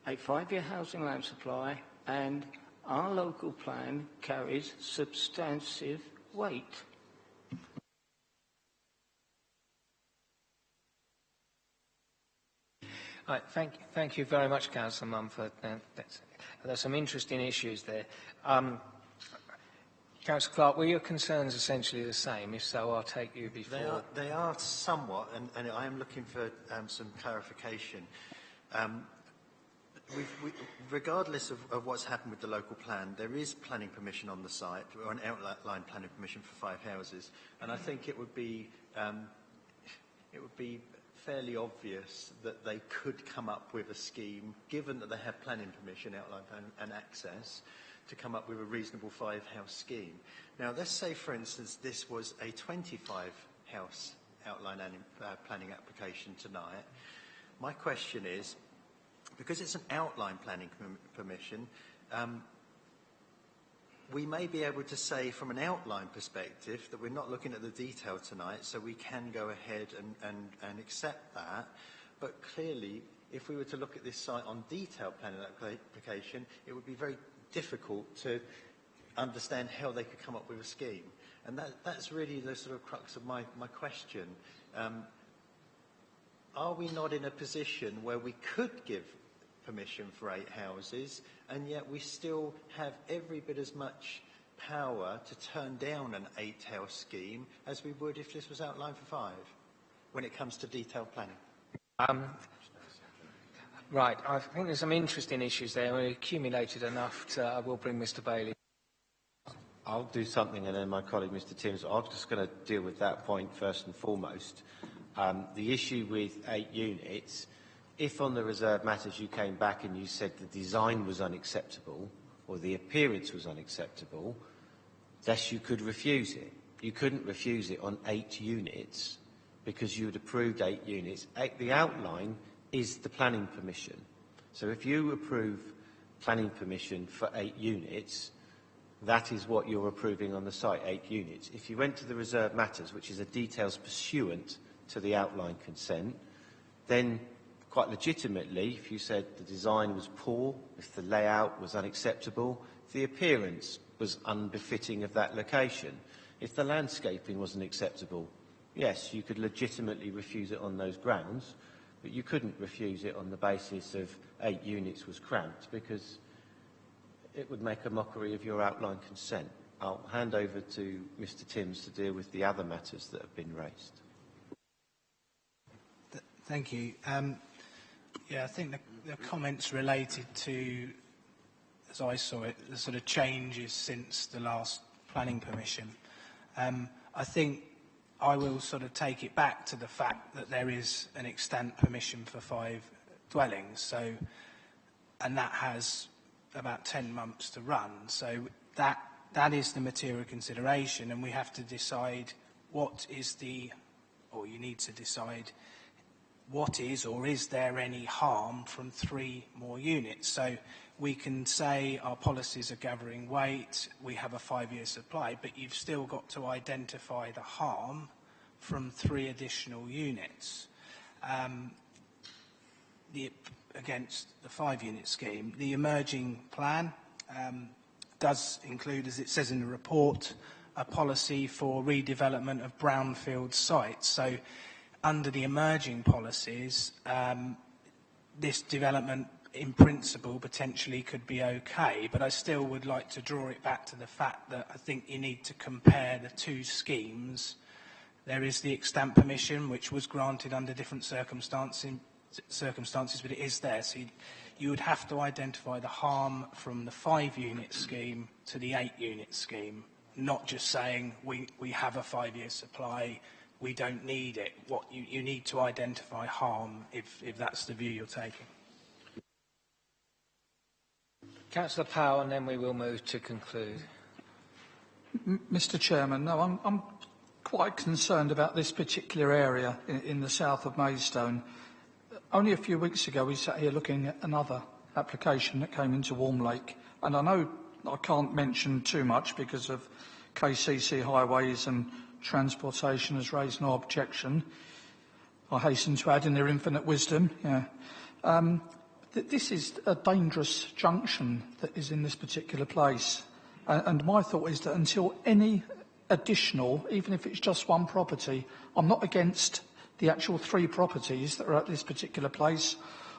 a 5-year housing land supply, and our local plan carries substantive weight. Right, thank you very much, Councillor Mumford. There's some interesting issues there. Councillor Clark, were your concerns essentially the same? If so, I'll take you before. They are somewhat, and I am looking for some clarification. Regardless of what's happened with the local plan, there is planning permission on the site, or an outline planning permission for 5 houses, and I think it would be fairly obvious that they could come up with a scheme, given that they have planning permission, outline plan, and access, to come up with a reasonable 5-house scheme. Now, let's say, for instance, this was a 25-house outline planning application tonight. My question is, because it's an outline planning permission, we may be able to say from an outline perspective that we're not looking at the detail tonight, so we can go ahead and accept that. But clearly, if we were to look at this site on detailed planning application, it would be very difficult to understand how they could come up with a scheme. And that's really the sort of crux of my question. Are we not in a position where we could give permission for 8 houses, and yet we still have every bit as much power to turn down an 8-house scheme as we would if this was outlined for 5, when it comes to detailed planning? Right, I think there's some interesting issues there. We accumulated enough I will bring Mr Bailey. I'll do something, and then my colleague Mr Timms. I'm just going to deal with that point first and foremost. The issue with 8 units, if on the reserved matters you came back and you said the design was unacceptable or the appearance was unacceptable, thus you could refuse it. You couldn't refuse it on 8 units because you had approved 8 units. The outline is the planning permission. So if you approve planning permission for 8 units, that is what you're approving on the site, 8 units. If you went to the reserved matters, which is a details pursuant to the outline consent, then quite legitimately, if you said the design was poor, if the layout was unacceptable, if the appearance was unbefitting of that location, if the landscaping wasn't acceptable, yes, you could legitimately refuse it on those grounds, but you couldn't refuse it on the basis of 8 units was cramped, because it would make a mockery of your outline consent. I'll hand over to Mr Timms to deal with the other matters that have been raised. Thank you. Yeah, I think the comments related to, as I saw it, the sort of changes since the last planning permission. I think I will sort of take it back to the fact that there is an extant permission for 5 dwellings, so, and that has about 10 months to run. So that is the material consideration, and we have to decide what is or you need to decide what is or is there any harm from 3 more units. So we can say our policies are gathering weight, we have a 5-year supply, but you've still got to identify the harm from 3 additional units. Against the 5-unit scheme, the emerging plan does include, as it says in the report, a policy for redevelopment of brownfield sites. So under the emerging policies, this development in principle potentially could be okay, but I still would like to draw it back to the fact that I think you need to compare the 2 schemes. There is the extant permission, which was granted under different circumstances, but it is there. So you would have to identify the harm from the 5-unit scheme to the 8-unit scheme, not just saying we have a 5-year supply, we don't need it. What you need to identify harm if that's the view you're taking. Councillor Powell, and then we will move to conclude. Mr Chairman, no, I'm quite concerned about this particular area in the south of Maidstone. Only a few weeks ago we sat here looking at another application that came into Warmlake, and I know I can't mention too much because of KCC Highways and Transportation has raised no objection. I hasten to add in their infinite wisdom. Yeah. This is a dangerous junction that is in this particular place, and my thought is that until any additional, even if it's just 1 property, I'm not against the actual 3 properties that are at this particular place,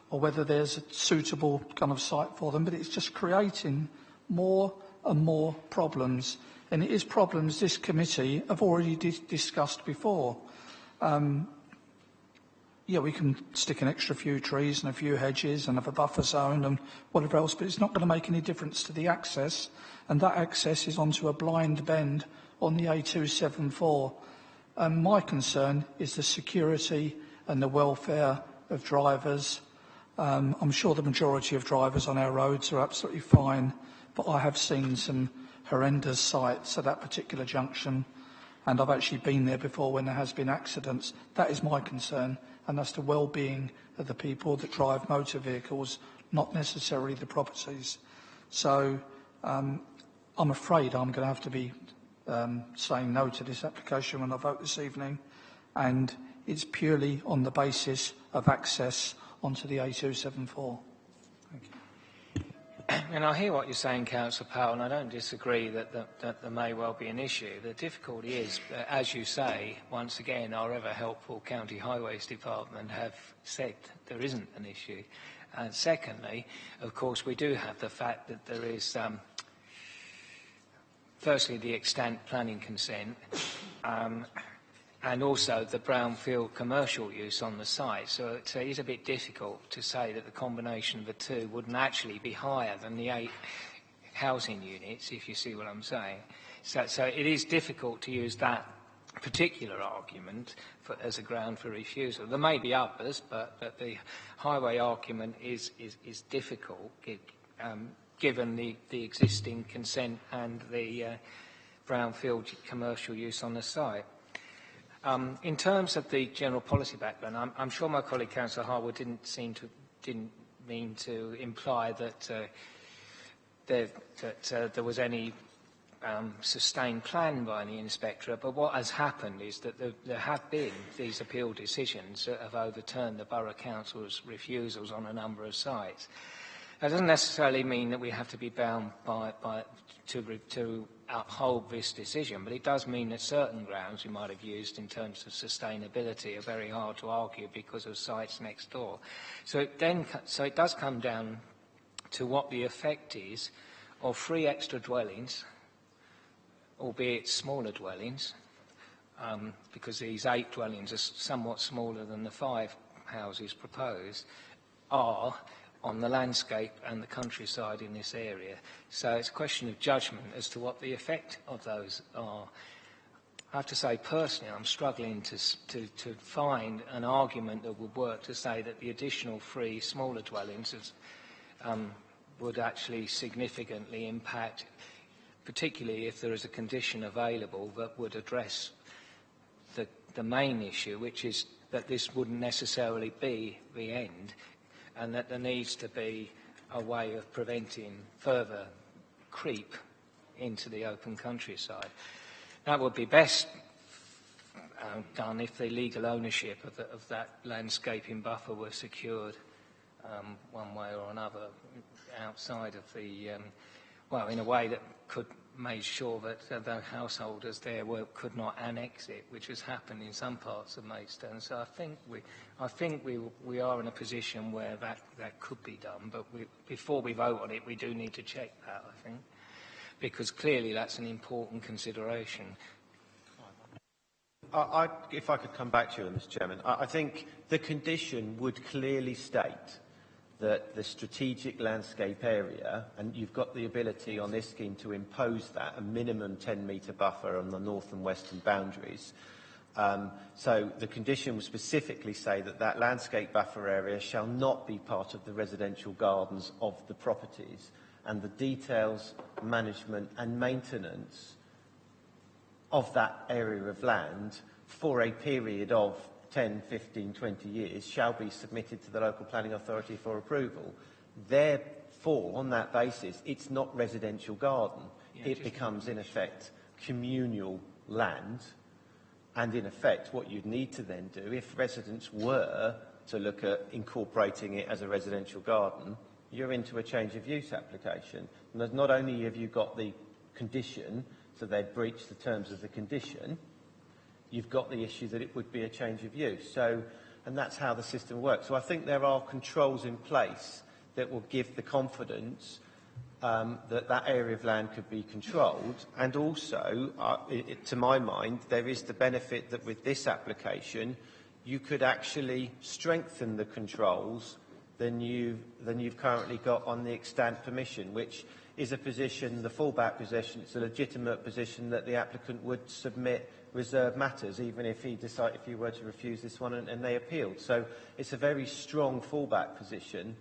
or whether there's a suitable kind of site for them, but it's just creating more and more problems. And it is problems this committee have already discussed before. Yeah, we can stick an extra few trees and a few hedges and have a buffer zone and whatever else, but it's not going to make any difference to the access, and that access is onto a blind bend on the A274. My concern is the security and the welfare of drivers. I'm sure the majority of drivers on our roads are absolutely fine, but I have seen some horrendous sights at that particular junction, and I've actually been there before when there has been accidents. That is my concern, and that's the well-being of the people that drive motor vehicles, not necessarily the properties. So I'm afraid I'm going to have to be saying no to this application when I vote this evening, and it's purely on the basis of access onto the A274. Thank you. And I hear what you're saying, Councillor Powell, and I don't disagree that there may well be an issue. The difficulty is, as you say, once again, our ever-helpful County Highways Department have said there isn't an issue. And secondly, of course, we do have the fact that there is, firstly, the extant planning consent, and also the brownfield commercial use on the site. So it is a bit difficult to say that the combination of the two wouldn't actually be higher than the 8 housing units, if you see what I'm saying. So it is difficult to use that particular argument as a ground for refusal. There may be others, but the highway argument is difficult given the existing consent and the brownfield commercial use on the site. In terms of the general policy background, I'm sure my colleague Councillor Harwood didn't mean to imply that there was any sustained plan by the inspectorate, but what has happened is that there have been these appeal decisions that have overturned the Borough Council's refusals on a number of sites. That doesn't necessarily mean that we have to be bound to uphold this decision, but it does mean that certain grounds we might have used in terms of sustainability are very hard to argue because of sites next door. So it does come down to what the effect is of 3 extra dwellings, albeit smaller dwellings, because these 8 dwellings are somewhat smaller than the 5 houses proposed, are on the landscape and the countryside in this area. So it's a question of judgment as to what the effect of those are. I have to say, personally, I'm struggling to find an argument that would work to say that the additional 3 smaller dwellings would actually significantly impact, particularly if there is a condition available that would address the main issue, which is that this wouldn't necessarily be the end, and that there needs to be a way of preventing further creep into the open countryside. That would be best done if the legal ownership of that landscaping buffer were secured one way or another outside of the, well, in a way that could make sure that the householders there could not annex it, which has happened in some parts of Maidstone. So I think we are in a position where that could be done, but before we vote on it, we do need to check that, I think, because clearly that's an important consideration. If I could come back to you, Mr. Chairman, I think the condition would clearly state that the strategic landscape area, and you've got the ability on this scheme to impose that, a minimum 10-metre buffer on the north and western boundaries. So the condition will specifically say that that landscape buffer area shall not be part of the residential gardens of the properties, and the details, management and maintenance of that area of land for a period of 10, 15, 20 years shall be submitted to the local planning authority for approval. Therefore, on that basis, it's not residential garden. It becomes, in effect, communal land. And, in effect, what you'd need to then do, if residents were to look at incorporating it as a residential garden, you're into a change of use application. And not only have you got the condition, so they'd breach the terms of the condition, you've got the issue that it would be a change of use. So, and that's how the system works. So I think there are controls in place that will give the confidence that that area of land could be controlled. And also, to my mind, there is the benefit that with this application, you could actually strengthen the controls than you've currently got on the extant permission, which is a position, the fallback position, it's a legitimate position that the applicant would submit reserve matters, even if he were to refuse this one and they appealed. So it's a very strong fallback position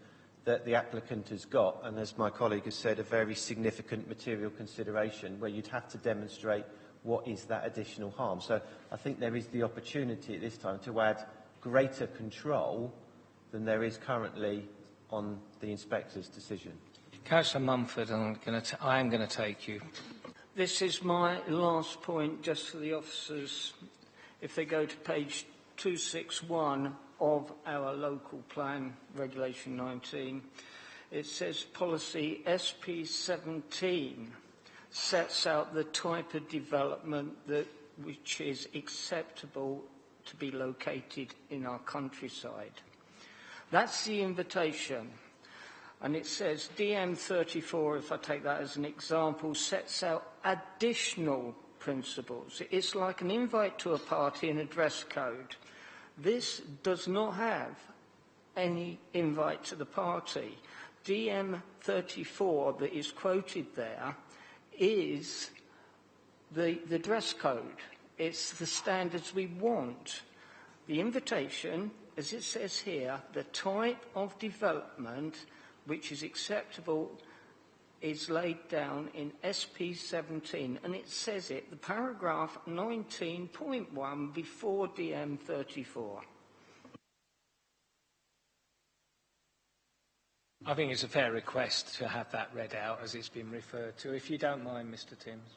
that the applicant has got, and as my colleague has said, a very significant material consideration where you'd have to demonstrate what is that additional harm. So I think there is the opportunity at this time to add greater control than there is currently on the inspector's decision. Councillor Mumford, I am going to take you. This is my last point, just for the officers. If they go to page 261 of our local plan, Regulation 19, it says policy SP17 sets out the type of development which is acceptable to be located in our countryside. That's the invitation. And it says DM34, if I take that as an example, sets out additional principles. It's like an invite to a party and a dress code. This does not have any invite to the party. DM34 that is quoted there is the dress code. It's the standards we want. The invitation, as it says here, the type of development which is acceptable is laid down in SP17, and it says it, the paragraph 19.1 before DM34. I think it's a fair request to have that read out as it's been referred to. If you don't mind, Mr. Timms.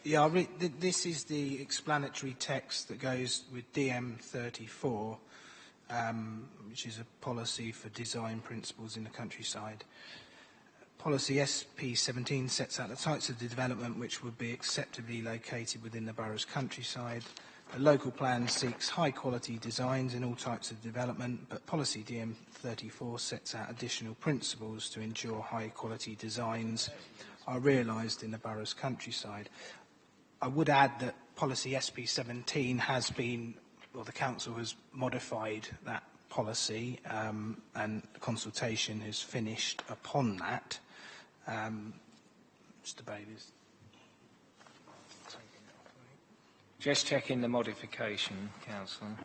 Yeah, this is the explanatory text that goes with DM34, which is a policy for design principles in the countryside. Policy SP17 sets out the types of development which would be acceptably located within the borough's countryside. The local plan seeks high-quality designs in all types of development, but policy DM34 sets out additional principles to ensure high-quality designs are realised in the borough's countryside. I would add that policy SP17 has been, well, the council has modified that policy, and consultation has finished upon that. Mr. Bailey's. Just checking the modification, Councillor.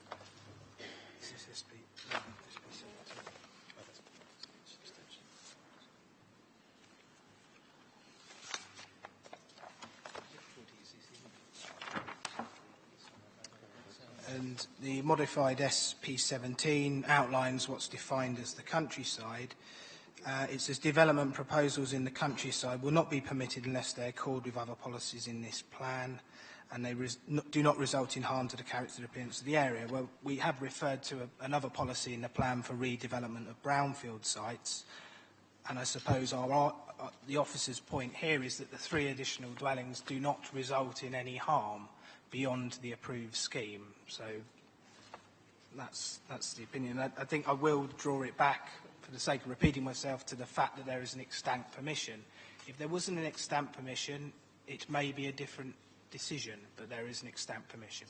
And the modified SP17 outlines what's defined as the countryside. It says development proposals in the countryside will not be permitted unless they accord with other policies in this plan, and they do not result in harm to the character and appearance of the area. Well, we have referred to another policy in the plan for redevelopment of brownfield sites, and I suppose the officer's point here is that the 3 additional dwellings do not result in any harm beyond the approved scheme. So that's the opinion. I think I will draw it back, for the sake of repeating myself, to the fact that there is an extant permission. If there wasn't an extant permission, it may be a different decision, but there is an extant permission.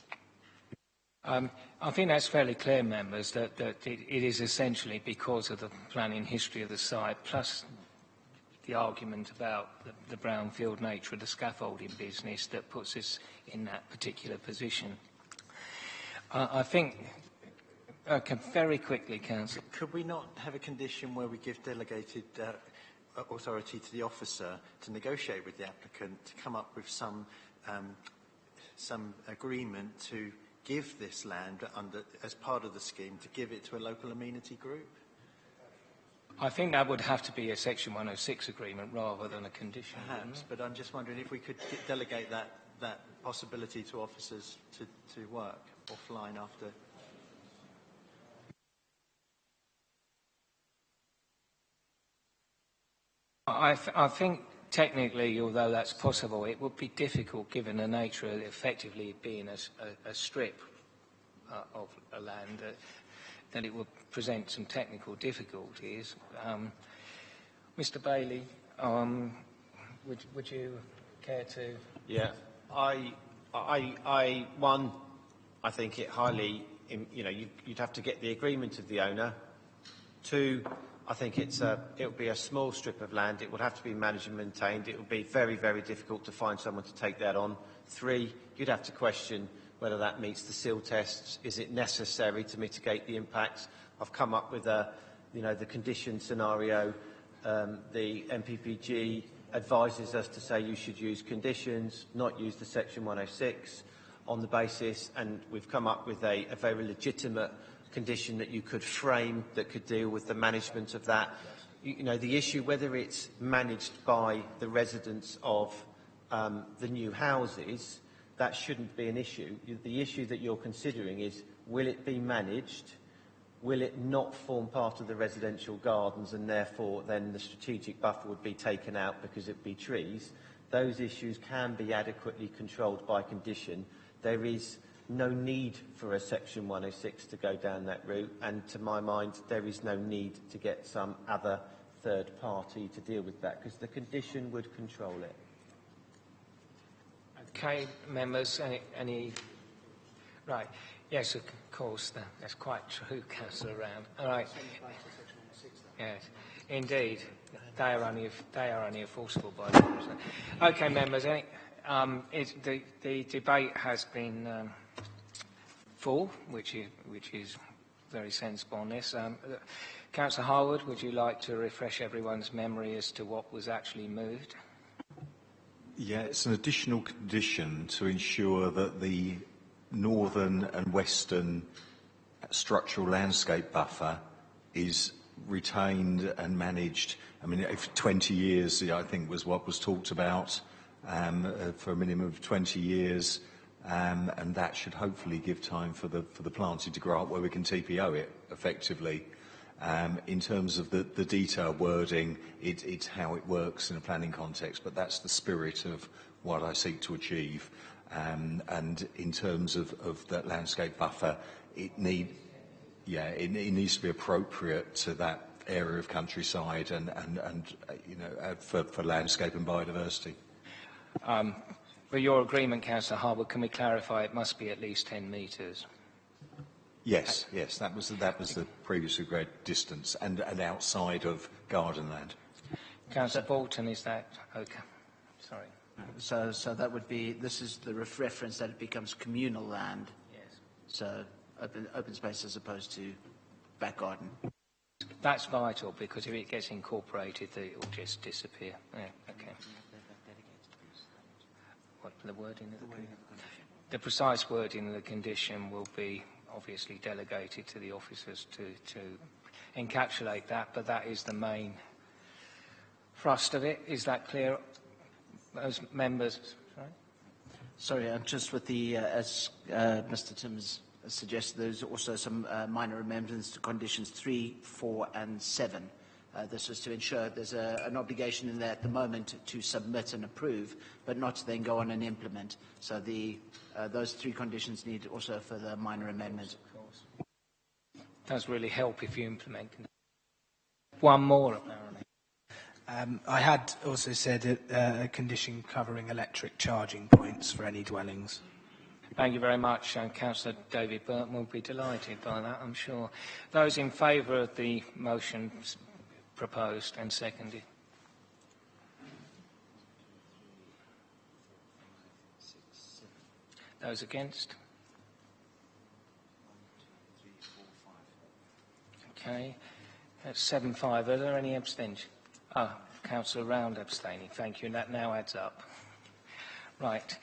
I think that's fairly clear, members, that it is essentially because of the planning history of the site, plus the argument about the brownfield nature of the scaffolding business that puts us in that particular position. I think, very quickly, Councillor. Could we not have a condition where we give delegated authority to the officer to negotiate with the applicant to come up with some agreement to give this land as part of the scheme, to give it to a local amenity group? I think that would have to be a Section 106 agreement rather than a condition. Perhaps, but I'm just wondering if we could delegate that possibility to officers to work offline after. I think technically, although that's possible, it would be difficult given the nature of it effectively being a strip of land. That it would present some technical difficulties. Mr. Bailey, would you care to? Yeah, I think it highly, you'd have to get the agreement of the owner. 2, I think it would be a small strip of land. It would have to be managed and maintained. It would be very, very difficult to find someone to take that on. 3, you'd have to question whether that meets the seal tests. Is it necessary to mitigate the impacts? I've come up with the condition scenario. The MPPG advises us to say you should use conditions, not use the Section 106. on the basis, and we've come up with a very legitimate condition that you could frame that could deal with the management of that. You know, the issue, whether it's managed by the residents of the new houses, that shouldn't be an issue. The issue that you're considering is, will it be managed? Will it not form part of the residential gardens, and therefore then the strategic buffer would be taken out because it would be trees? Those issues can be adequately controlled by condition. There is no need for a Section 106 to go down that route, and to my mind there is no need to get some other third party to deal with that, because the condition would control it. Okay, members, any... Right. Yes, of course, that's quite true, Councillor Round. All right. Yes, indeed. They are only enforceable by law. Okay, members, the debate has been full, which is very sensible on this. Councillor Harwood, would you like to refresh everyone's memory as to what was actually moved? Yeah, it's an additional condition to ensure that the northern and western structural landscape buffer is retained and managed. I mean, if 20 years, I think, was what was talked about, for a minimum of 20 years, and that should hopefully give time for the planting to grow up where we can TPO it effectively. In terms of the detailed wording, it's how it works in a planning context, but that's the spirit of what I seek to achieve. And in terms of that landscape buffer, it needs to be appropriate to that area of countryside and you know, for landscape and biodiversity. For your agreement, Councillor Harwood, can we clarify it must be at least 10 metres? Yes, that was the previously agreed distance, and outside of garden land. Councillor Bolton, is that okay? Sorry. So that would be, this is the reference that it becomes communal land. Yes. So open space as opposed to back garden. That's vital, because if it gets incorporated, it will just disappear. Yeah, okay. What, the wording of the condition? The precise wording of the condition will be obviously delegated to the officers to encapsulate that, but that is the main thrust of it. Is that clear? Those members, Sorry, just with the, as Mr. Timms suggested, there's also some minor amendments to conditions 3, 4 and 7. This is to ensure there's an obligation in there at the moment to submit and approve, but not to then go on and implement. So those 3 conditions need also further minor amendment. Of course. It does really help if you implement. One more, apparently. I had also said a condition covering electric charging points for any dwellings. Thank you very much. Councillor David Burton will be delighted by that, I'm sure. Those in favour of the motion proposed and seconded? Those against? Okay. That's 7-5. Are there any abstentions? Ah, Councillor Round abstaining. Thank you. And that now adds up. Right.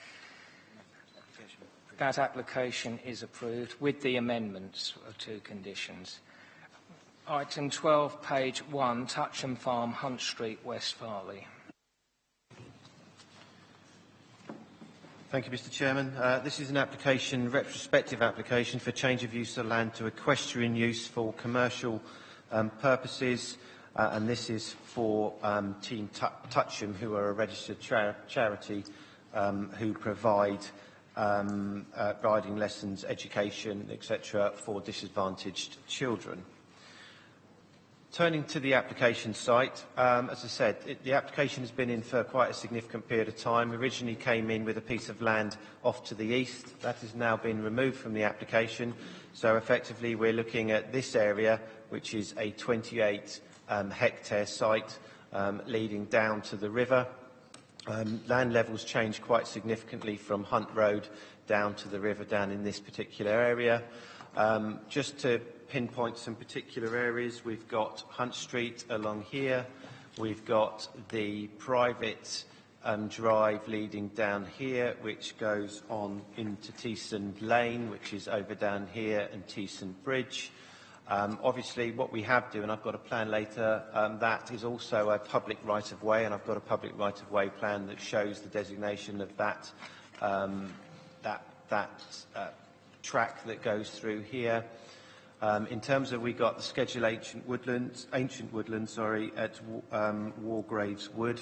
That application is approved with the amendments of 2 conditions. Item 12, page 1, Toucham Farm, Hunt Street, West Farley. Thank you, Mr. Chairman. This is an application, retrospective application for change of use of land to equestrian use for commercial purposes, and this is for Team Toucham, who are a registered charity who provide riding lessons, education, etc. for disadvantaged children. Turning to the application site, as I said, the application has been in for quite a significant period of time. Originally came in with a piece of land off to the east. That has now been removed from the application. So effectively we're looking at this area, which is a 28 hectare site leading down to the river. Land levels change quite significantly from Hunt Road down to the river down in this particular area. Just to pinpoint some particular areas, we've got Hunt Street along here, we've got the private drive leading down here, which goes on into Teesson Lane, which is over down here, and Teesson Bridge. Obviously, what we have done, and I've got a plan later, that is also a public right-of-way, and I've got a public right-of-way plan that shows the designation of that track that goes through here. In terms of, we got the Schedule Ancient Woodlands, at Wargraves Wood.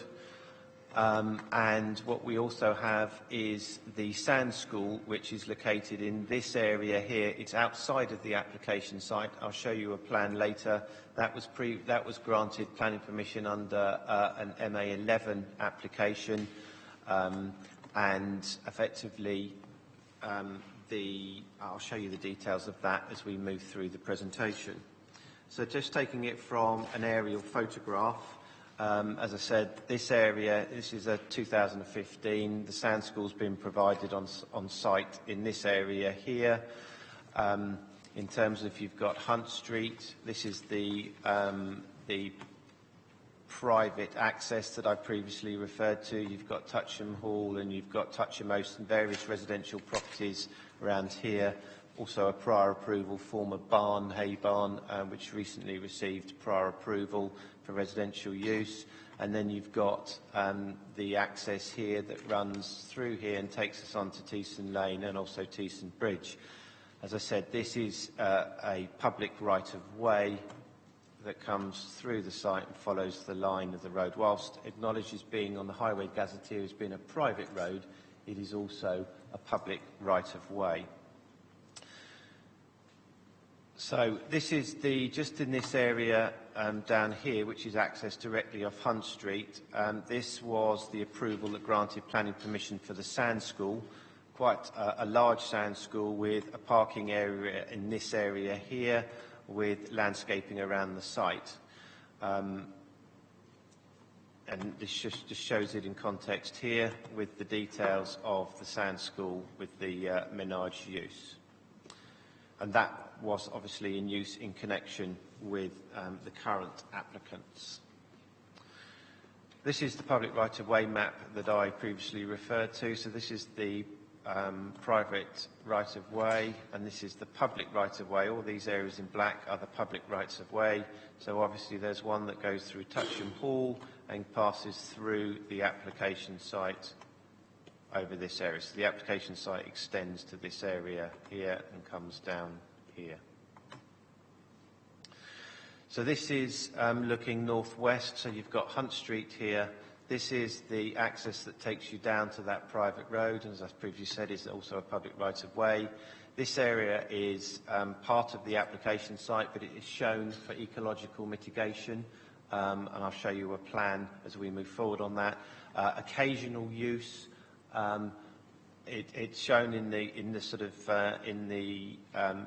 And what we also have is the Sand School, which is located in this area here. It's outside of the application site. I'll show you a plan later. That was granted planning permission under an MA11 application, and effectively I'll show you the details of that as we move through the presentation. So just taking it from an aerial photograph. As I said, this area, this is a 2015. The Sand School's been provided on site in this area here. In terms of, you've got Hunt Street. This is the private access that I previously referred to. You've got Tutcham Hall and you've got Tutcham Oast and various residential properties around here. Also a prior approval, former barn, hay barn, which recently received prior approval for residential use. And then you've got the access here that runs through here and takes us on to Teesson Lane and also Teesson Bridge. As I said, this is a public right-of-way that comes through the site and follows the line of the road. Whilst acknowledged as being on the Highway Gazetteer as being a private road, it is also a public right-of-way. So this is just in this area down here, which is accessed directly off Hunt Street. This was the approval that granted planning permission for the Sand School, quite a large Sand School with a parking area in this area here with landscaping around the site. And this just shows it in context here with the details of the Sand School with the menage use. And that was obviously in use in connection with the current applicants. This is the public right-of-way map that I previously referred to. So this is the private right-of-way, and this is the public right-of-way. All these areas in black are the public rights-of-way. So obviously there's one that goes through Tutcham Hall and passes through the application site over this area. So the application site extends to this area here and comes down here. So this is looking northwest. So you've got Hunt Street here. This is the access that takes you down to that private road, and as I previously said, is also a public right-of-way. This area is part of the application site, but it is shown for ecological mitigation, and I'll show you a plan as we move forward on that. Occasional use. It's shown in the sort of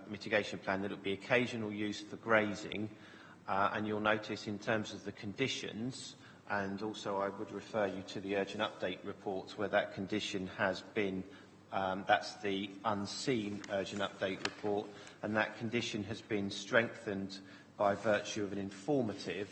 mitigation plan that it will be occasional use for grazing, and you'll notice in terms of the conditions, and also I would refer you to the urgent update reports where that condition has been, that's the unseen urgent update report, and that condition has been strengthened by virtue of an informative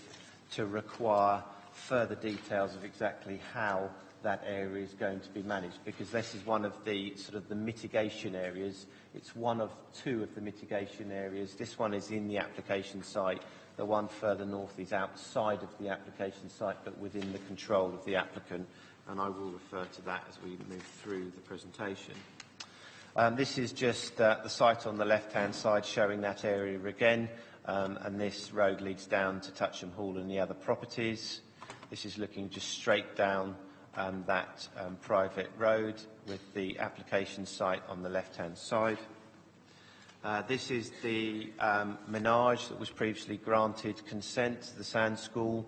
to require further details of exactly how that area is going to be managed, because this is one of the sort of the mitigation areas. It's one of two of the mitigation areas. This one is in the application site. The one further north is outside of the application site, but within the control of the applicant, and I will refer to that as we move through the presentation. This is just the site on the left-hand side showing that area again, and this road leads down to Tutcham Hall and the other properties. This is looking just straight down that private road with the application site on the left-hand side. This is the menage that was previously granted consent to the Sand School.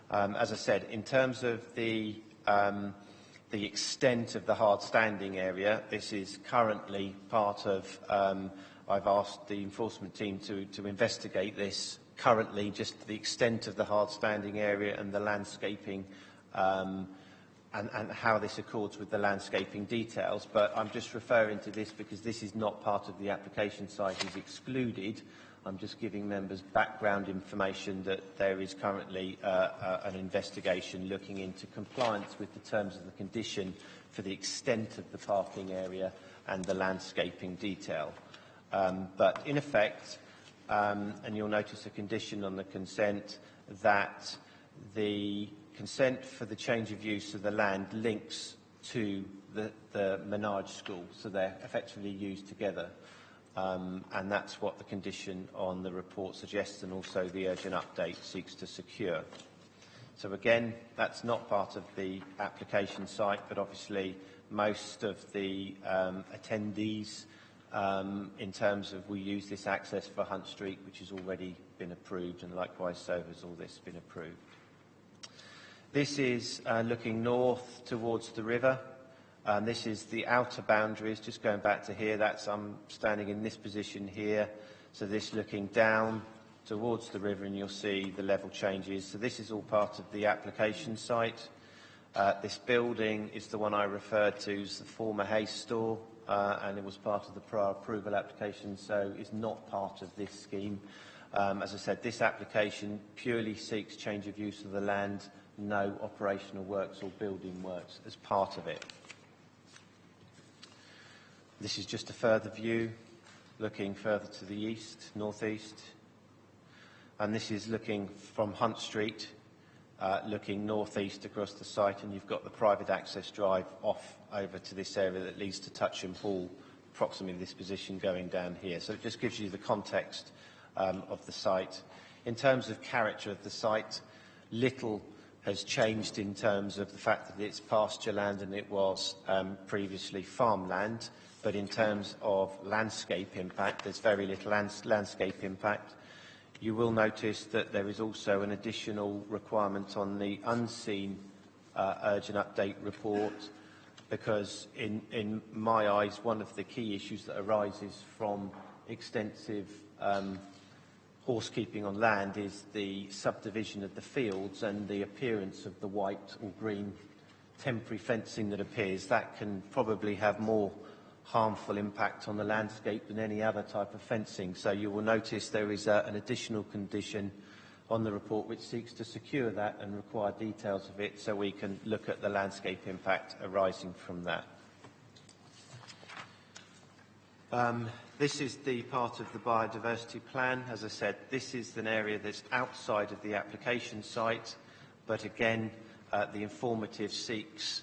As I said, in terms of the extent of the hard standing area, this is currently part of, I've asked the enforcement team to investigate this. Currently, just the extent of the hard standing area and the landscaping and how this accords with the landscaping details, but I'm just referring to this because this is not part of the application site, is excluded I'm just giving members background information that there is currently an investigation looking into compliance with the terms of the condition for the extent of the parking area and the landscaping detail. But in effect, and you'll notice a condition on the consent that the consent for the change of use of the land links to the Menage School, so they're effectively used together. And that's what the condition on the report suggests, and also the urgent update seeks to secure. So again, that's not part of the application site, but obviously most of the attendees, in terms of we use this access for Hunt Street, which has already been approved, and likewise so has all this been approved. This is looking north towards the river. This is the outer boundaries, just going back to here, I'm standing in this position here, so this looking down towards the river, and you'll see the level changes. So this is all part of the application site. This building is the one I referred to as the former Hayes store, and it was part of the prior approval application, so is not part of this scheme. As I said, this application purely seeks change of use of the land, no operational works or building works as part of it. This is just a further view, looking further to the east, northeast. And this is looking from Hunt Street, looking northeast across the site, and you've got the private access drive off over to this area that leads to Toucham Hall, approximately this position going down here. So it just gives you the context of the site. In terms of character of the site, little has changed in terms of the fact that it's pasture land and it was previously farmland. But in terms of landscape impact, there's very little landscape impact. You will notice that there is also an additional requirement on the unseen urgent update report, because in my eyes, one of the key issues that arises from extensive horsekeeping on land is the subdivision of the fields and the appearance of the white or green temporary fencing that appears. That can probably have more harmful impact on the landscape than any other type of fencing. So you will notice there is an additional condition on the report which seeks to secure that and require details of it so we can look at the landscape impact arising from that. This is the part of the biodiversity plan. As I said, this is an area that's outside of the application site, but again, the informative seeks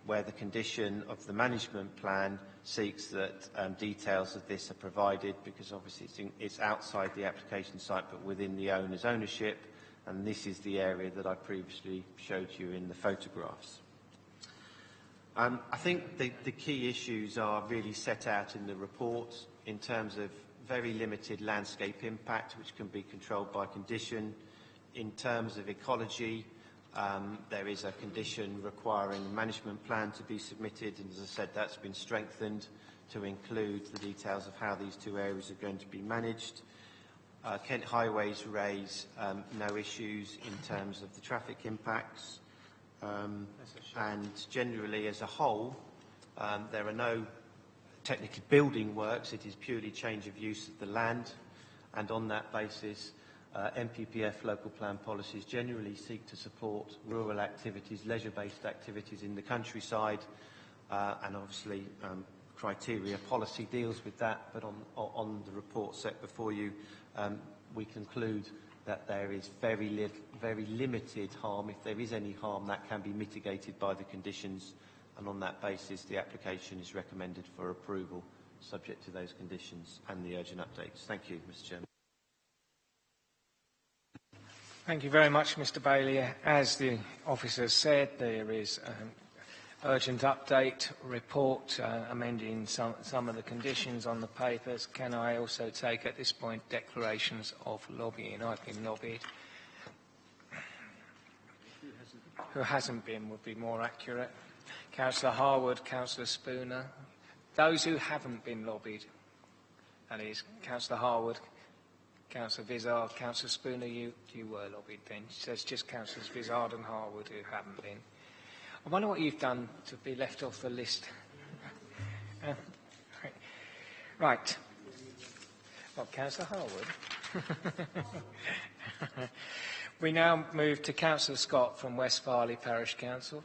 where the condition of the management plan seeks that details of this are provided, because obviously it's outside the application site but within the owner's ownership, and this is the area that I previously showed you in the photographs. I think the key issues are really set out in the report in terms of very limited landscape impact, which can be controlled by condition. In terms of ecology, there is a condition requiring a management plan to be submitted, and as I said, that's been strengthened to include the details of how these two areas are going to be managed. Kent Highways raise no issues in terms of the traffic impacts, and generally as a whole, there are no technical building works. It is purely change of use of the land, and on that basis, NPPF local plan policies generally seek to support rural activities, leisure-based activities in the countryside, and obviously criteria policy deals with that, but on the report set before you, we conclude that there is very limited harm. If there is any harm, that can be mitigated by the conditions, and on that basis the application is recommended for approval subject to those conditions and the urgent updates. Thank you, Mr. Chairman. Thank you very much, Mr. Bailey. As the officer said, there is an urgent update report amending some of the conditions on the papers. Can I also take at this point declarations of lobbying? I've been lobbied. Who hasn't been would be more accurate. Councillor Harwood, Councillor Spooner. Those who haven't been lobbied, that is, Councillor Harwood, Councillor Vizard, Councillor Spooner, you were lobbied then. So it's just Councillors Vizard and Harwood who haven't been. I wonder what you've done to be left off the list. Right. What, Councillor Harwood? We now move to Councillor Scott from West Farleigh Parish Council.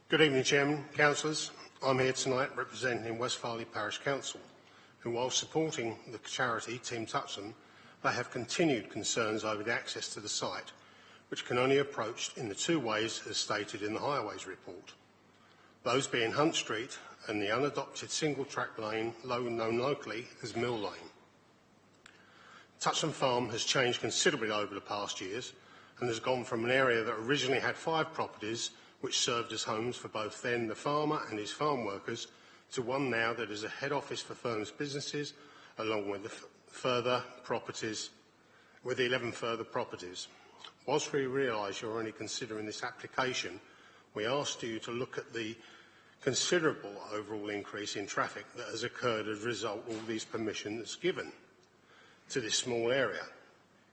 Good evening, Chairman, Councillors. I'm here tonight representing West Farleigh Parish Council, who, while supporting the charity Team Toucham, they have continued concerns over the access to the site, which can only be approached in the two ways as stated in the Highways report. Those being Hunt Street and the unadopted single-track lane known locally as Mill Lane. Toucham Farm has changed considerably over the past years and has gone from an area that originally had 5 properties which served as homes for both then the farmer and his farm workers, to one now that is a head office for firms' businesses, along with the further properties, with 11 further properties. Whilst we realise you're only considering this application, we asked you to look at the considerable overall increase in traffic that has occurred as a result of all these permissions given to this small area.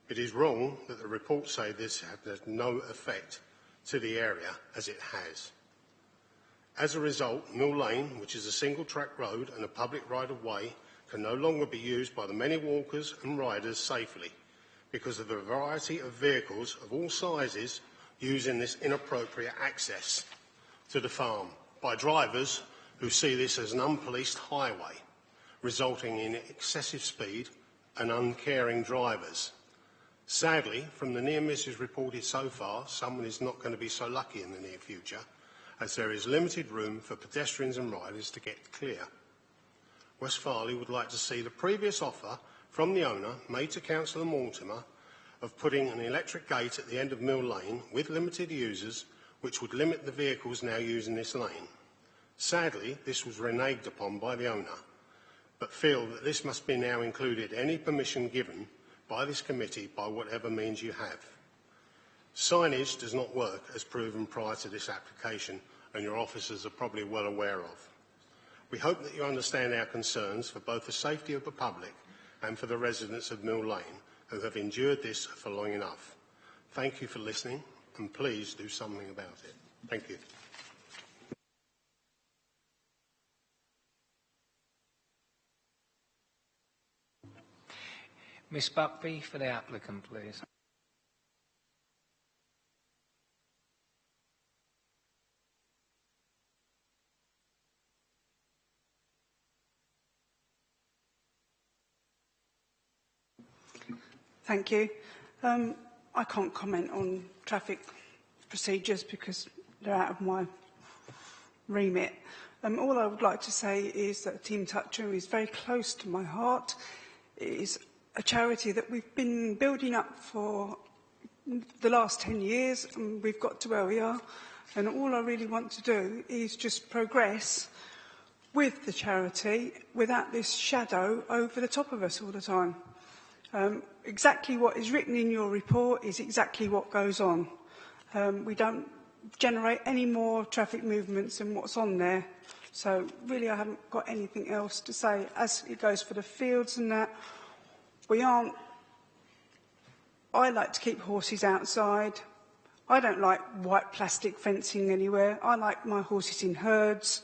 It is wrong that the reports say this has no effect to the area, as it has. As a result, Mill Lane, which is a single-track road and a public right-of-way, can no longer be used by the many walkers and riders safely because of the variety of vehicles of all sizes using this inappropriate access to the farm by drivers who see this as an unpoliced highway, resulting in excessive speed and uncaring drivers. Sadly, from the near misses reported so far, someone is not going to be so lucky in the near future, as there is limited room for pedestrians and riders to get clear. West Farleigh would like to see the previous offer from the owner made to Councillor Mortimer of putting an electric gate at the end of Mill Lane with limited users, which would limit the vehicles now using this lane. Sadly, this was reneged upon by the owner, but feel that this must be now included any permission given by this committee by whatever means you have. Signage does not work, as proven prior to this application, and your officers are probably well aware of. We hope that you understand our concerns for both the safety of the public and for the residents of Mill Lane, who have endured this for long enough. Thank you for listening, and please do something about it. Thank you. Miss Buckby for the applicant, please. Thank you. I can't comment on traffic procedures because they're out of my remit. All I would like to say is that Team Toucham is very close to my heart. It is a charity that we've been building up for the last 10 years, and we've got to where we are. And all I really want to do is just progress with the charity without this shadow over the top of us all the time. Exactly what is written in your report is exactly what goes on. We don't generate any more traffic movements than what's on there. So really I haven't got anything else to say. As it goes for the fields and that, I like to keep horses outside. I don't like white plastic fencing anywhere. I like my horses in herds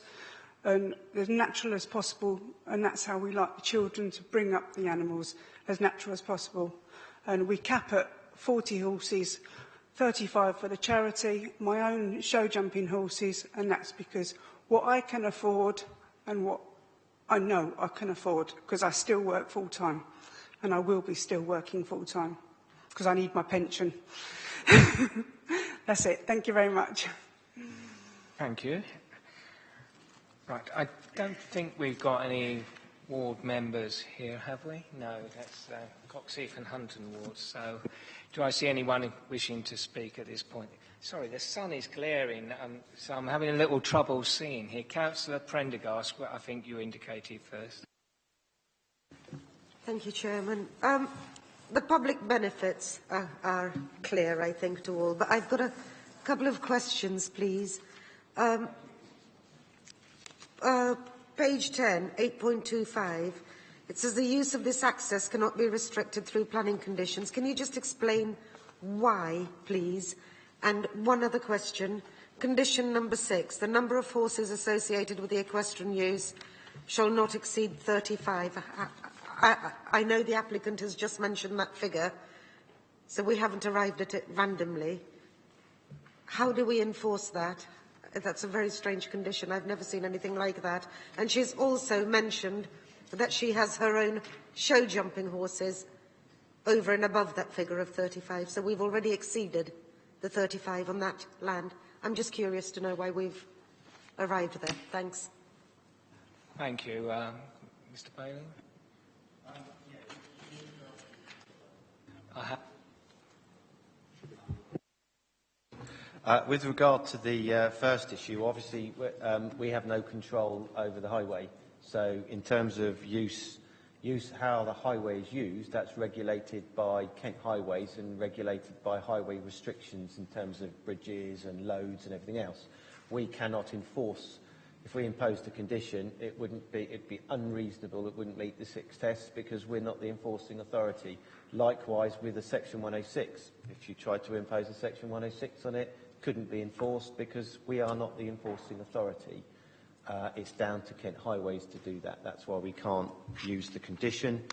and as natural as possible, and that's how we like the children to bring up the animals, as natural as possible. And we cap at 40 horses, 35 for the charity, my own show jumping horses, and that's because what I can afford and what I know I can afford, because I still work full time. And I will be still working full-time, because I need my pension. That's it. Thank you very much. Thank you. Right, I don't think we've got any ward members here, have we? No, that's Coxheath and Hunton wards. So do I see anyone wishing to speak at this point? Sorry, the sun is glaring, so I'm having a little trouble seeing here. Councillor Prendergast, I think you indicated first. Thank you, Chairman. The public benefits are clear, I think, to all, but I've got a couple of questions, please. Page 10, 8.25, It says the use of this access cannot be restricted through planning conditions. Can you just explain why, please? And one other question. Condition number 6, the number of horses associated with the equestrian use shall not exceed 35. I know the applicant has just mentioned that figure, so we haven't arrived at it randomly. How do we enforce that? That's a very strange condition. I've never seen anything like that. And she's also mentioned that she has her own show jumping horses over and above that figure of 35. So we've already exceeded the 35 on that land. I'm just curious to know why we've arrived there. Thanks. Thank you. Mr. Bailey? With regard to the first issue, obviously we have no control over the highway. So in terms of use how the highway is used, that's regulated by Kent Highways and regulated by highway restrictions in terms of bridges and loads and everything else. We cannot enforce. If we imposed a condition, it'd be unreasonable, it wouldn't meet the 6 tests because we're not the enforcing authority. Likewise with a Section 106. If you tried to impose a Section 106 on it, couldn't be enforced because we are not the enforcing authority. It's down to Kent Highways to do that. That's why we can't use the condition.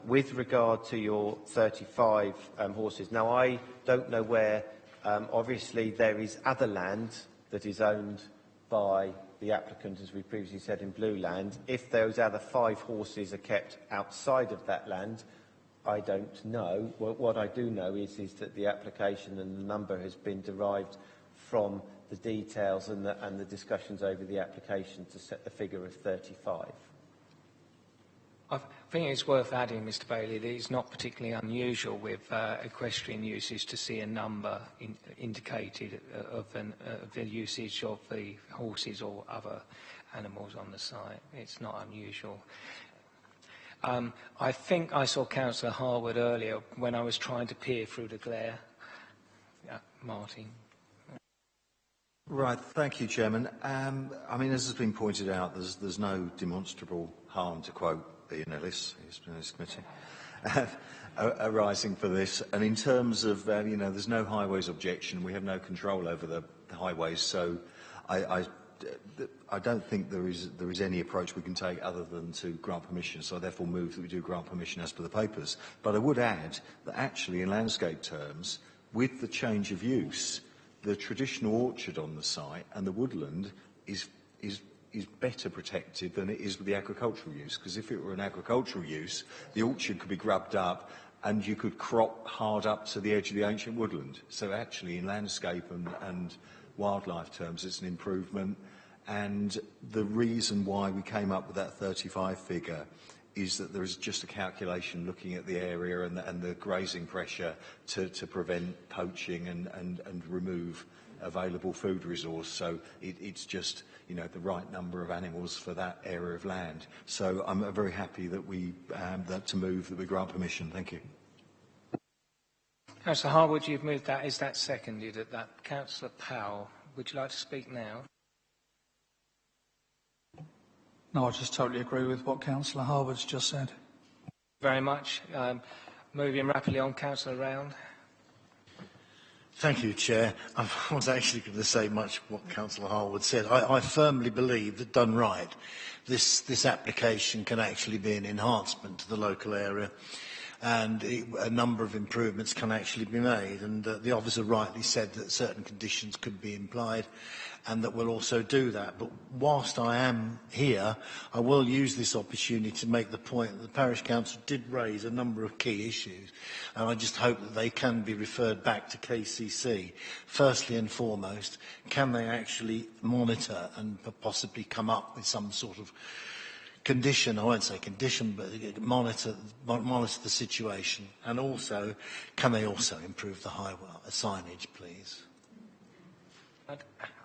With regard to your 35 horses, now I don't know where, obviously there is other land that is owned by the applicant, as we previously said, in Blue Land. If those other 5 horses are kept outside of that land, I don't know. What I do know is that the application and the number has been derived from the details and the discussions over the application to set the figure of 35. I think it's worth adding, Mr. Bailey, that it's not particularly unusual with equestrian uses to see a number indicated of the usage of the horses or other animals on the site. It's not unusual. I think I saw Councillor Harwood earlier when I was trying to peer through the glare. Martin. Right, thank you, Chairman. I mean, as has been pointed out, there's no demonstrable harm, to quote Ian Ellis, who's been in this committee, arising for this. And in terms of, there's no highways objection. We have no control over the highways, so I don't think there is any approach we can take other than to grant permission. So I therefore move that we do grant permission as per the papers. But I would add that actually, in landscape terms, with the change of use, the traditional orchard on the site and the woodland is better protected than it is with the agricultural use, because if it were an agricultural use, the orchard could be grubbed up and you could crop hard up to the edge of the ancient woodland. So actually, in landscape and wildlife terms, it's an improvement. And the reason why we came up with that 35 figure is that there is just a calculation looking at the area and the grazing pressure to prevent poaching and remove available food resource. So it's just, the right number of animals for that area of land. So I'm very happy that we to move that we grant permission. Thank you. Councillor Harwood, you've moved that. Is that seconded at that? Councillor Powell, would you like to speak now? No, I just totally agree with what Councillor Harwood's just said. Very much. Moving rapidly on, Councillor Round. Thank you, Chair. I was actually going to say much of what Councillor Harwood said. I firmly believe that done right, this application can actually be an enhancement to the local area, and a number of improvements can actually be made. And the officer rightly said that certain conditions could be implied, and that we'll also do that. But whilst I am here, I will use this opportunity to make the point that the Parish Council did raise a number of key issues, and I just hope that they can be referred back to KCC. Firstly and foremost, can they actually monitor and possibly come up with some sort of condition, I won't say condition, but monitor the situation? And also, can they also improve the highway signage, please?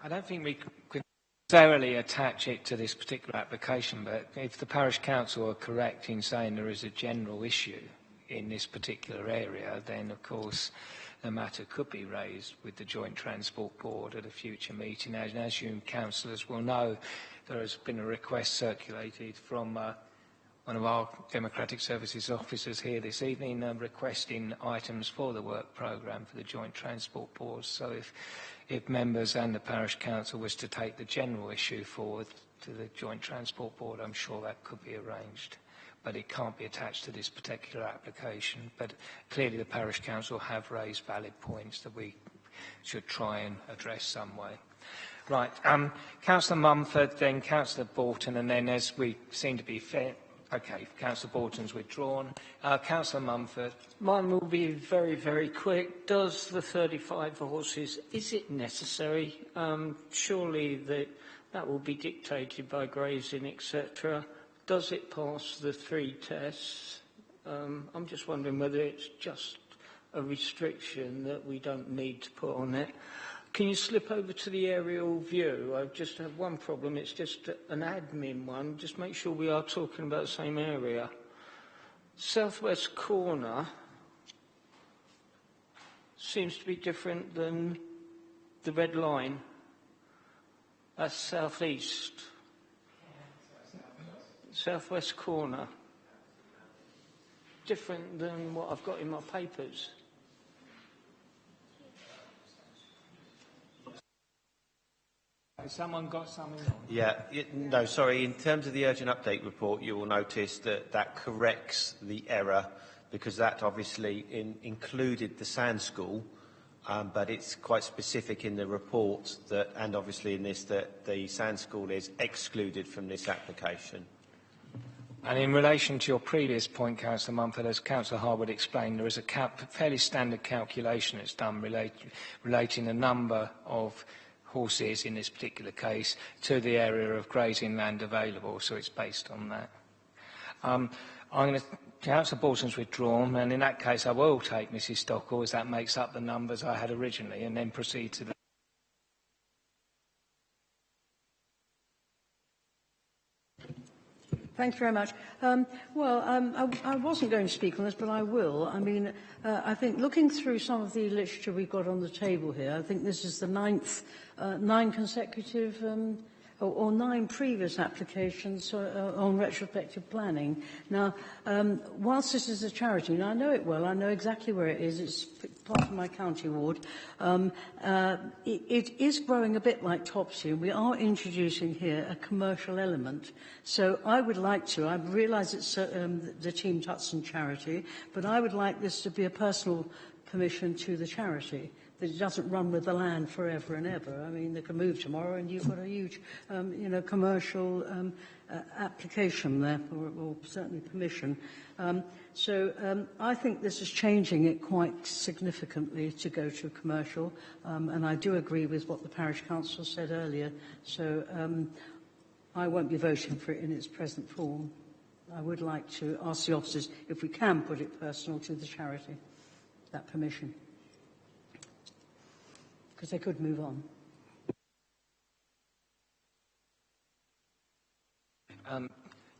I don't think we could necessarily attach it to this particular application, but if the Parish Council are correct in saying there is a general issue in this particular area, then of course the matter could be raised with the Joint Transport Board at a future meeting. As you councillors will know, there has been a request circulated from one of our Democratic Services officers here this evening requesting items for the work programme for the Joint Transport Board. So if members and the Parish Council was to take the general issue forward to the Joint Transport Board, I'm sure that could be arranged. But it can't be attached to this particular application. But clearly the Parish Council have raised valid points that we should try and address some way. Right, Councillor Mumford, then Councillor Borton, and then as we seem to be fair, okay, Councillor Borton's withdrawn. Councillor Mumford. Mine will be very, very quick. Does the 35 horses, is it necessary? Surely that will be dictated by grazing, etc. Does it pass the 3 tests? I'm just wondering whether it's just a restriction that we don't need to put on it. Can you slip over to the aerial view? I just have one problem. It's just an admin one. Just make sure we are talking about the same area. Southwest corner seems to be different than the red line. That's southeast. Southwest corner. Different than what I've got in my papers. Has someone got something on? Yeah, no, sorry. In terms of the urgent update report, you will notice that that corrects the error because that obviously included the Sand School, but it's quite specific in the report that, and obviously in this, that the Sand School is excluded from this application. And in relation to your previous point, Councillor Mumford, as Councillor Harwood explained, there is a fairly standard calculation that's done relating the number of horses in this particular case to the area of grazing land available, so it's based on that. Councillor Bolton's withdrawn, and in that case I will take Mrs Stockwell, as that makes up the numbers I had originally, and then proceed to the... Thanks very much. I wasn't going to speak on this, but I will. I mean, I think looking through some of the literature we've got on the table here, I think this is the 9 consecutive or 9 previous applications on retrospective planning. Now, whilst this is a charity, and I know it well, I know exactly where it is, it's part of my county ward, it is growing a bit like Topsy, and we are introducing here a commercial element. So I would like to, I realise it's the Team Tutson charity, but I would like this to be a personal permission to the charity, that it doesn't run with the land forever and ever. I mean, they can move tomorrow and you've got a huge, commercial application there, or certainly permission. I think this is changing it quite significantly to go to commercial, and I do agree with what the Parish Council said earlier. So I won't be voting for it in its present form. I would like to ask the officers if we can put it personal to the charity, that permission, because they could move on.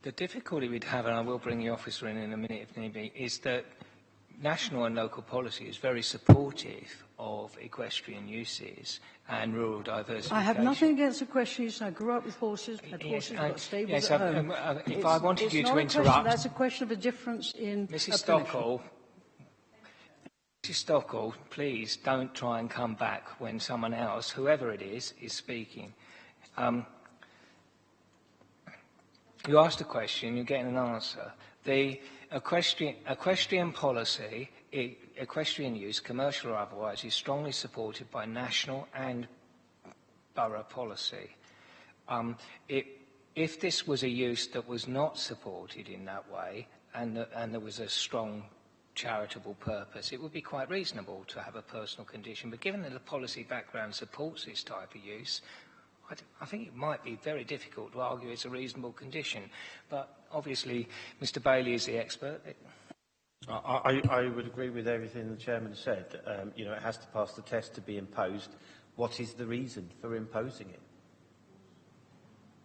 The difficulty we'd have, and I will bring the officer in a minute if need be, is that national and local policy is very supportive of equestrian uses and rural diversification. I have nothing against equestrian use. I grew up with horses, had horses, got stables at home. If I wanted you to interrupt... That's a question of a difference in... Mrs Stockwell, please don't try and come back when someone else, whoever it is speaking. You asked a question, you're getting an answer. The equestrian policy, equestrian use, commercial or otherwise, is strongly supported by national and borough policy. If this was a use that was not supported in that way, and there was a strong charitable purpose, it would be quite reasonable to have a personal condition. But given that the policy background supports this type of use, I think it might be very difficult to argue it's a reasonable condition. But obviously, Mr. Bailey is the expert. I would agree with everything the Chairman said. It has to pass the test to be imposed. What is the reason for imposing it?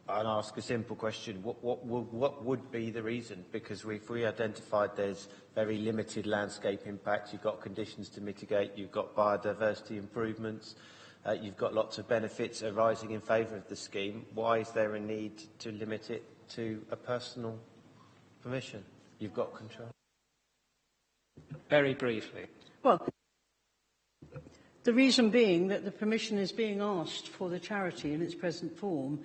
I'll ask a simple question. What would be the reason? Because if we identified there's very limited landscape impact, you've got conditions to mitigate, you've got biodiversity improvements, you've got lots of benefits arising in favour of the scheme, why is there a need to limit it to a personal Permission. You've got control. Very briefly. Well, the reason being that the permission is being asked for the charity in its present form.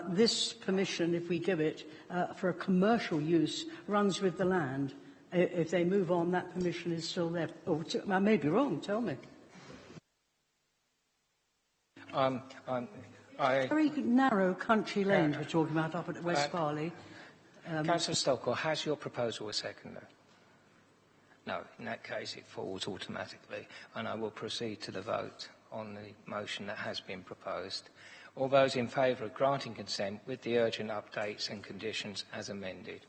This permission, if we give it for a commercial use, runs with the land. If they move on, that permission is still there. Oh, I may be wrong, tell me. Very narrow country lanes we're talking about up at West Farleigh. Councillor Stockwell, has your proposal a seconder? No, in that case it falls automatically, and I will proceed to the vote on the motion that has been proposed. All those in favour of granting consent with the urgent updates and conditions as amended.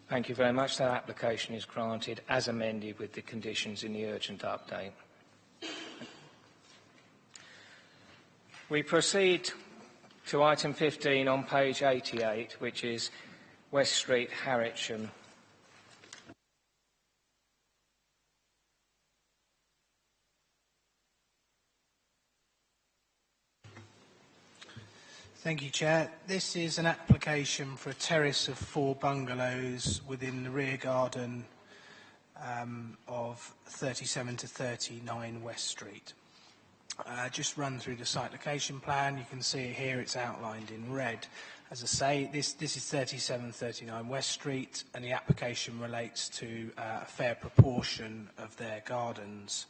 Thank you very much. That application is granted as amended with the conditions in the urgent update. We proceed to item 15 on page 88, which is West Street, Harwich. Thank you, Chair. This is an application for a terrace of 4 bungalows within the rear garden of 37 to 39 West Street. Just run through the site location plan. You can see it here, it's outlined in red. As I say, this is 3739 West Street, and the application relates to a fair proportion of their gardens.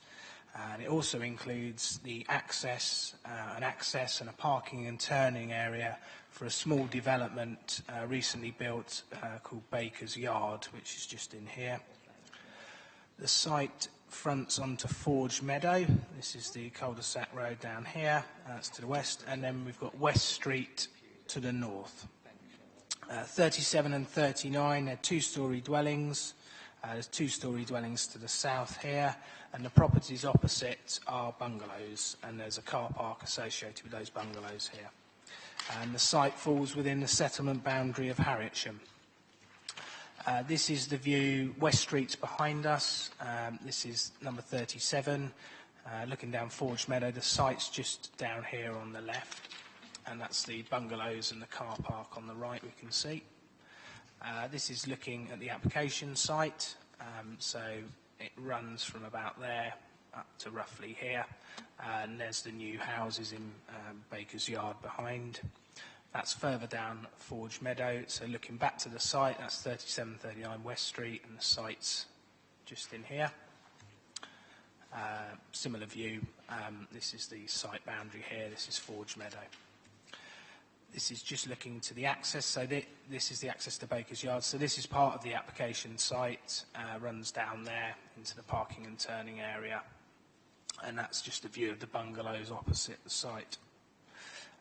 And it also includes the access and a parking and turning area for a small development recently built called Baker's Yard, which is just in here. The site fronts onto Forge Meadow. This is the cul-de-sac road down here. That's to the west. And then we've got West Street to the north. 37 and 39, they're two-storey dwellings. There's two-storey dwellings to the south here, and the properties opposite are bungalows, and there's a car park associated with those bungalows here. And the site falls within the settlement boundary of Harwich. This is the view. West Street's behind us. This is number 37. Looking down Forge Meadow, the site's just down here on the left, and that's the bungalows and the car park on the right we can see. This is looking at the application site, so it runs from about there up to roughly here, and there's the new houses in Baker's Yard behind. That's further down Forge Meadow, so looking back to the site, that's 3739 West Street, and the site's just in here. Similar view, this is the site boundary here, this is Forge Meadow. This is just looking to the access, so this is the access to Baker's Yard. So this is part of the application site, runs down there into the parking and turning area. And that's just a view of the bungalows opposite the site.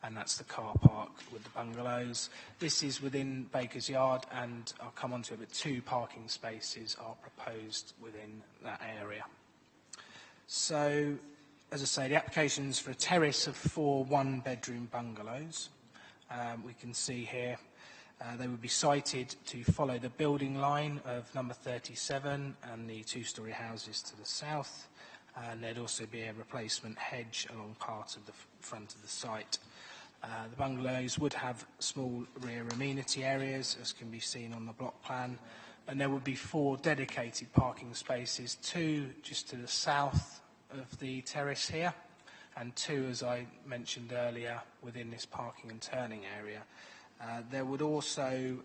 And that's the car park with the bungalows. This is within Baker's Yard, and I'll come on to it, but 2 parking spaces are proposed within that area. So, as I say, the application's for a terrace of 4 one-bedroom bungalows. We can see here they would be sited to follow the building line of number 37 and the 2-storey houses to the south, and there'd also be a replacement hedge along part of the front of the site. The bungalows would have small rear amenity areas, as can be seen on the block plan, and there would be 4 dedicated parking spaces, 2 just to the south of the terrace here, and 2, as I mentioned earlier, within this parking and turning area. There would also,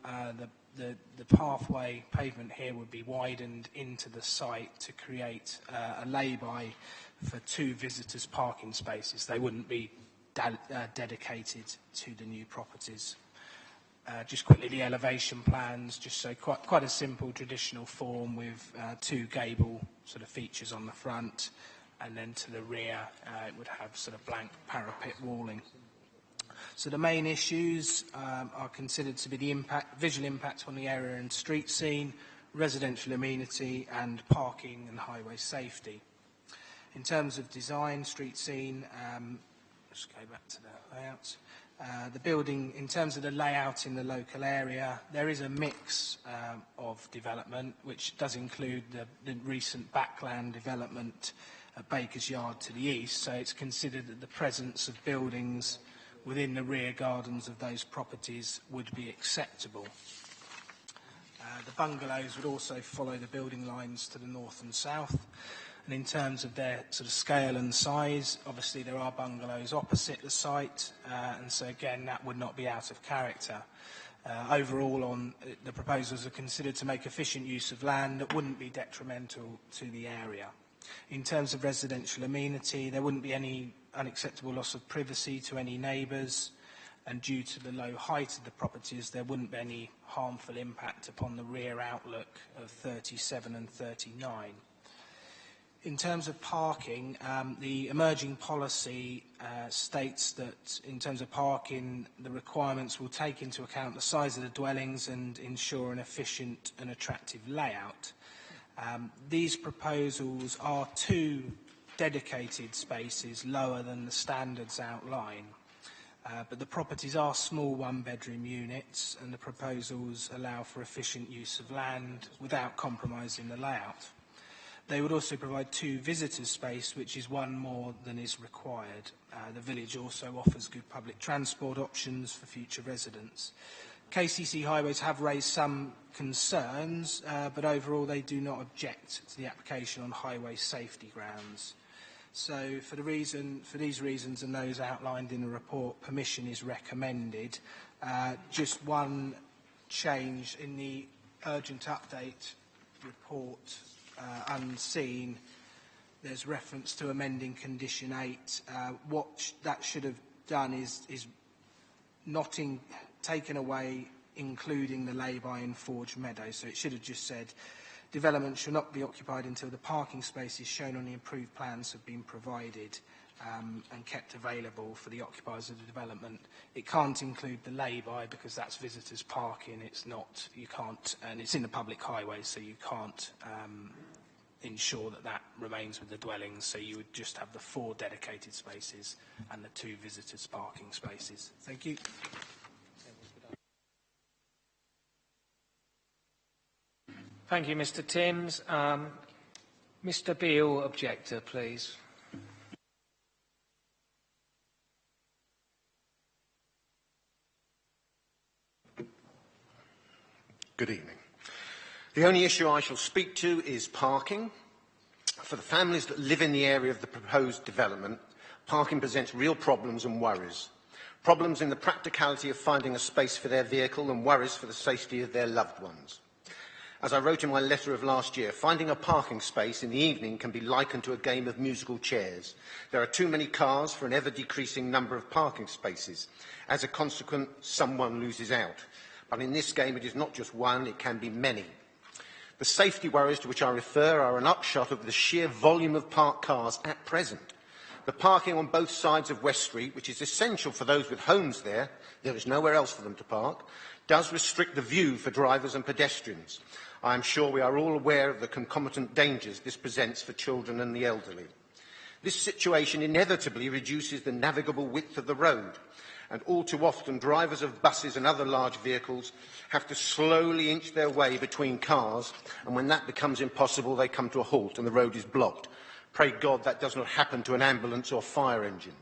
the pathway pavement here would be widened into the site to create a lay-by for 2 visitors' parking spaces. They wouldn't be dedicated to the new properties. Just quickly, the elevation plans, just so quite a simple traditional form with 2 gable sort of features on the front, and then to the rear it would have sort of blank parapet walling. So the main issues are considered to be the visual impact on the area and street scene, residential amenity, and parking and highway safety. In terms of design, street scene, Just go back to the layout. The building, in terms of the layout in the local area, there is a mix of development, which does include the recent backland development at Baker's Yard to the east. So it's considered that the presence of buildings within the rear gardens of those properties would be acceptable. The bungalows would also follow the building lines to the north and south. And in terms of their sort of scale and size, obviously there are bungalows opposite the site, and so again that would not be out of character. Overall, the proposals are considered to make efficient use of land that wouldn't be detrimental to the area. In terms of residential amenity, there wouldn't be any unacceptable loss of privacy to any neighbours, and due to the low height of the properties, there wouldn't be any harmful impact upon the rear outlook of 37 and 39. In terms of parking, the emerging policy states that in terms of parking, the requirements will take into account the size of the dwellings and ensure an efficient and attractive layout. These proposals are 2 dedicated spaces lower than the standards outline, but the properties are small one-bedroom units, and the proposals allow for efficient use of land without compromising the layout. They would also provide 2 visitors' space, which is 1 more than is required. The village also offers good public transport options for future residents. KCC Highways have raised some concerns, but overall they do not object to the application on highway safety grounds. So for these reasons and those outlined in the report, permission is recommended. Just one change in the urgent update report, unseen, there's reference to amending condition 8. What that should have done is not taken away including the lay-by in Forge Meadow. So it should have just said, development shall not be occupied until the parking spaces shown on the approved plans have been provided and kept available for the occupiers of the development. It can't include the lay-by because that's visitors parking. It's not, you can't, and it's in the public highway, so you can't ensure that that remains with the dwellings. So you would just have the 4 dedicated spaces and the 2 visitors parking spaces. Thank you. Thank you, Mr. Timms. Mr. Beale, objector, please. Good evening. The only issue I shall speak to is parking. For the families that live in the area of the proposed development, parking presents real problems and worries. Problems in the practicality of finding a space for their vehicle and worries for the safety of their loved ones. As I wrote in my letter of last year, finding a parking space in the evening can be likened to a game of musical chairs. There are too many cars for an ever-decreasing number of parking spaces. As a consequence, someone loses out. But in this game, it is not just one, it can be many. The safety worries to which I refer are an upshot of the sheer volume of parked cars at present. The parking on both sides of West Street, which is essential for those with homes there is nowhere else for them to park, does restrict the view for drivers and pedestrians. I am sure we are all aware of the concomitant dangers this presents for children and the elderly. This situation inevitably reduces the navigable width of the road, and all too often drivers of buses and other large vehicles have to slowly inch their way between cars, and when that becomes impossible, they come to a halt and the road is blocked. Pray God that does not happen to an ambulance or fire engine.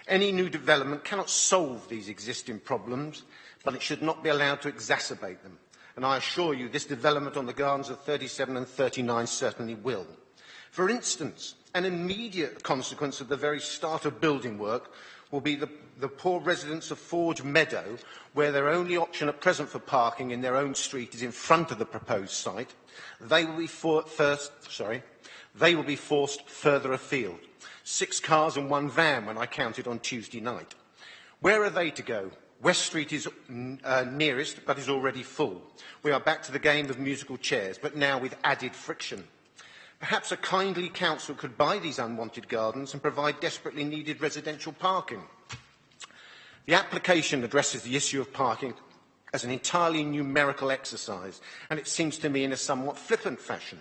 Any new development cannot solve these existing problems, but it should not be allowed to exacerbate them. And I assure you this development on the gardens of 37 and 39 certainly will. For instance, an immediate consequence of the very start of building work will be the poor residents of Forge Meadow, where their only option at present for parking in their own street is in front of the proposed site. They will be forced further afield. 6 cars and 1 van when I counted on Tuesday night. Where are they to go? West Street is nearest, but is already full. We are back to the game of musical chairs, but now with added friction. Perhaps a kindly council could buy these unwanted gardens and provide desperately needed residential parking. The application addresses the issue of parking as an entirely numerical exercise, and it seems to me in a somewhat flippant fashion.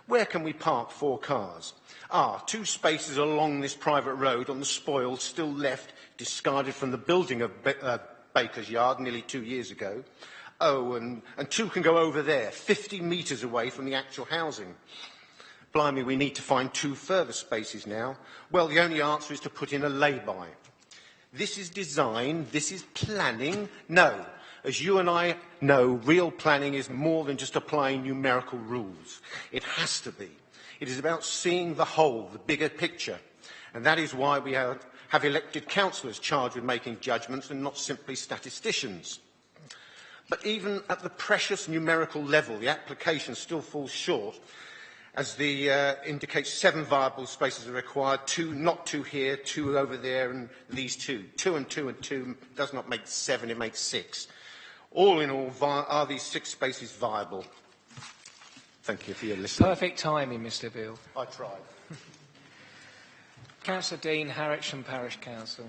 Where can we park 4 cars? 2 spaces along this private road on the spoil still left, discarded from the building of Baker's Yard nearly 2 years ago. And 2 can go over there, 50 metres away from the actual housing. Blimey, we need to find 2 further spaces now. Well, the only answer is to put in a lay-by. This is design, this is planning. No, as you and I know, real planning is more than just applying numerical rules. It has to be. It is about seeing the whole, the bigger picture. And that is why we have elected councillors charged with making judgments and not simply statisticians. But even at the precious numerical level, the application still falls short, as the indicates 7 viable spaces are required, 2, not 2 here, 2 over there, and these 2. 2 and 2 and 2 does not make 7, it makes 6. All in all, are these 6 spaces viable? Thank you for your listening. Perfect timing, Mr. Beale. I tried. Councillor Dean, Harwich Parish Council.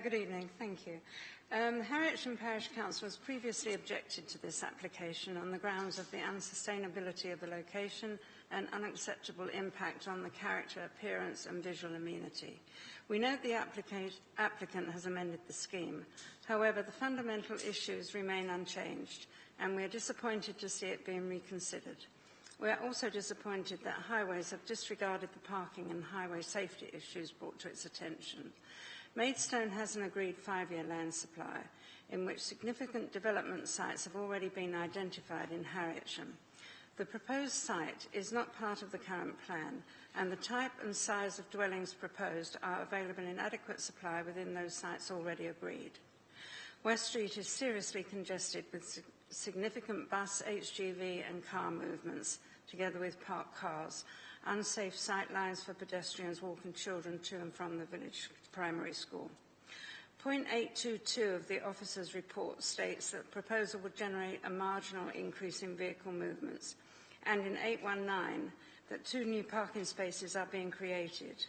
Good evening, thank you. Harwich Parish Council has previously objected to this application on the grounds of the unsustainability of the location and unacceptable impact on the character, appearance and visual amenity. We note the applicant has amended the scheme. However, the fundamental issues remain unchanged, and we are disappointed to see it being reconsidered. We are also disappointed that Highways have disregarded the parking and highway safety issues brought to its attention. Maidstone has an agreed 5-year land supply, in which significant development sites have already been identified in Harwich. The proposed site is not part of the current plan, and the type and size of dwellings proposed are available in adequate supply within those sites already agreed. West Street is seriously congested with significant bus, HGV and car movements, together with parked cars, unsafe sight lines for pedestrians walking children to and from the village primary school. Point 822 of the officer's report states that the proposal would generate a marginal increase in vehicle movements, and in 819 that 2 new parking spaces are being created.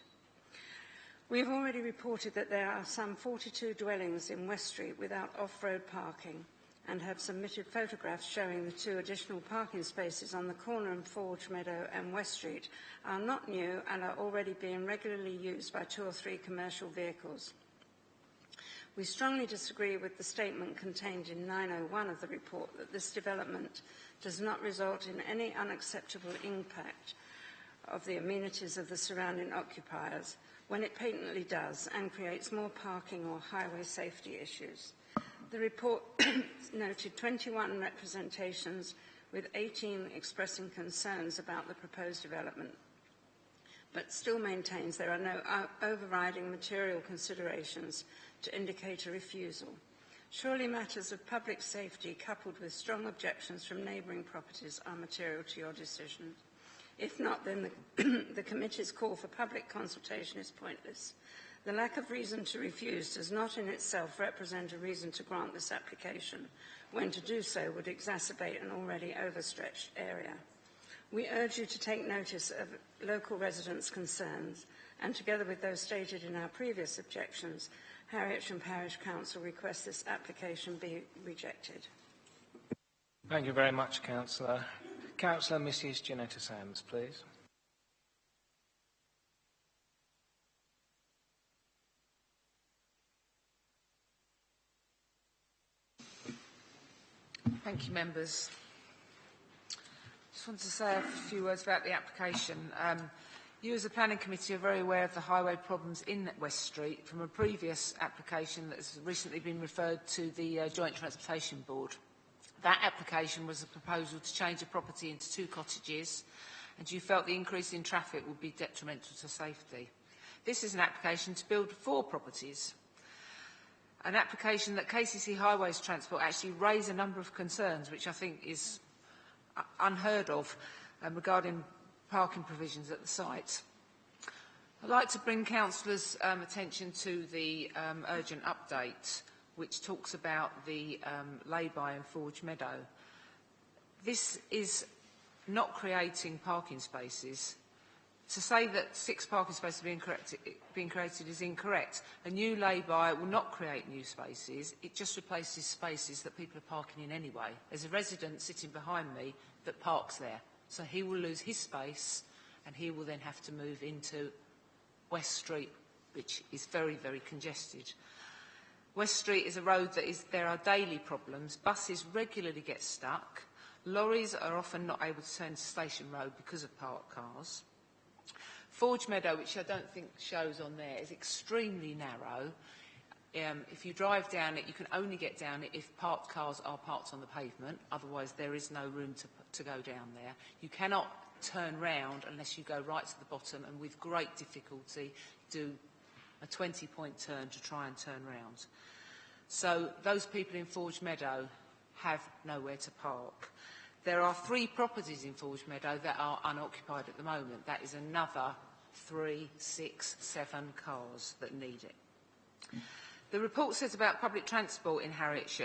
We have already reported that there are some 42 dwellings in West Street without off-road parking, and have submitted photographs showing the 2 additional parking spaces on the corner of Forge Meadow and West Street are not new and are already being regularly used by 2 or 3 commercial vehicles. We strongly disagree with the statement contained in 901 of the report that this development does not result in any unacceptable impact of the amenities of the surrounding occupiers, when it patently does and creates more parking or highway safety issues. The report noted 21 representations, with 18 expressing concerns about the proposed development, but still maintains there are no overriding material considerations to indicate a refusal. Surely matters of public safety, coupled with strong objections from neighbouring properties, are material to your decision. If not, then the committee's call for public consultation is pointless. The lack of reason to refuse does not in itself represent a reason to grant this application, when to do so would exacerbate an already overstretched area. We urge you to take notice of local residents' concerns, and together with those stated in our previous objections, Harwich Parish Council requests this application be rejected. Thank you very much, Councillor. Councillor Mrs. Janetta Sams, please. Thank you, members. Just want to say a few words about the application. You as a planning committee are very aware of the highway problems in West Street from a previous application that has recently been referred to the Joint Transportation Board. That application was a proposal to change a property into 2 cottages, and you felt the increase in traffic would be detrimental to safety. This is an application to build 4 properties. An application that KCC Highways Transport actually raised a number of concerns, which I think is unheard of regarding parking provisions at the site. I'd like to bring councillors' attention to the urgent update, which talks about the lay-by in Forge Meadow. This is not creating parking spaces To say that 6 parking spaces are being created is incorrect. A new lay-by will not create new spaces. It just replaces spaces that people are parking in anyway. There's a resident sitting behind me that parks there. So he will lose his space and he will then have to move into West Street, which is very, very congested. West Street is a road there are daily problems. Buses regularly get stuck. Lorries are often not able to turn to Station Road because of parked cars. Forge Meadow, which I don't think shows on there, is extremely narrow. If you drive down it, you can only get down it if parked cars are parked on the pavement. Otherwise, there is no room to go down there. You cannot turn round unless you go right to the bottom and with great difficulty do a 20-point turn to try and turn round. So those people in Forge Meadow have nowhere to park. There are 3 properties in Forge Meadow that are unoccupied at the moment. That is another 3, 6, 7 cars that need it. The report says about public transport in Harwich,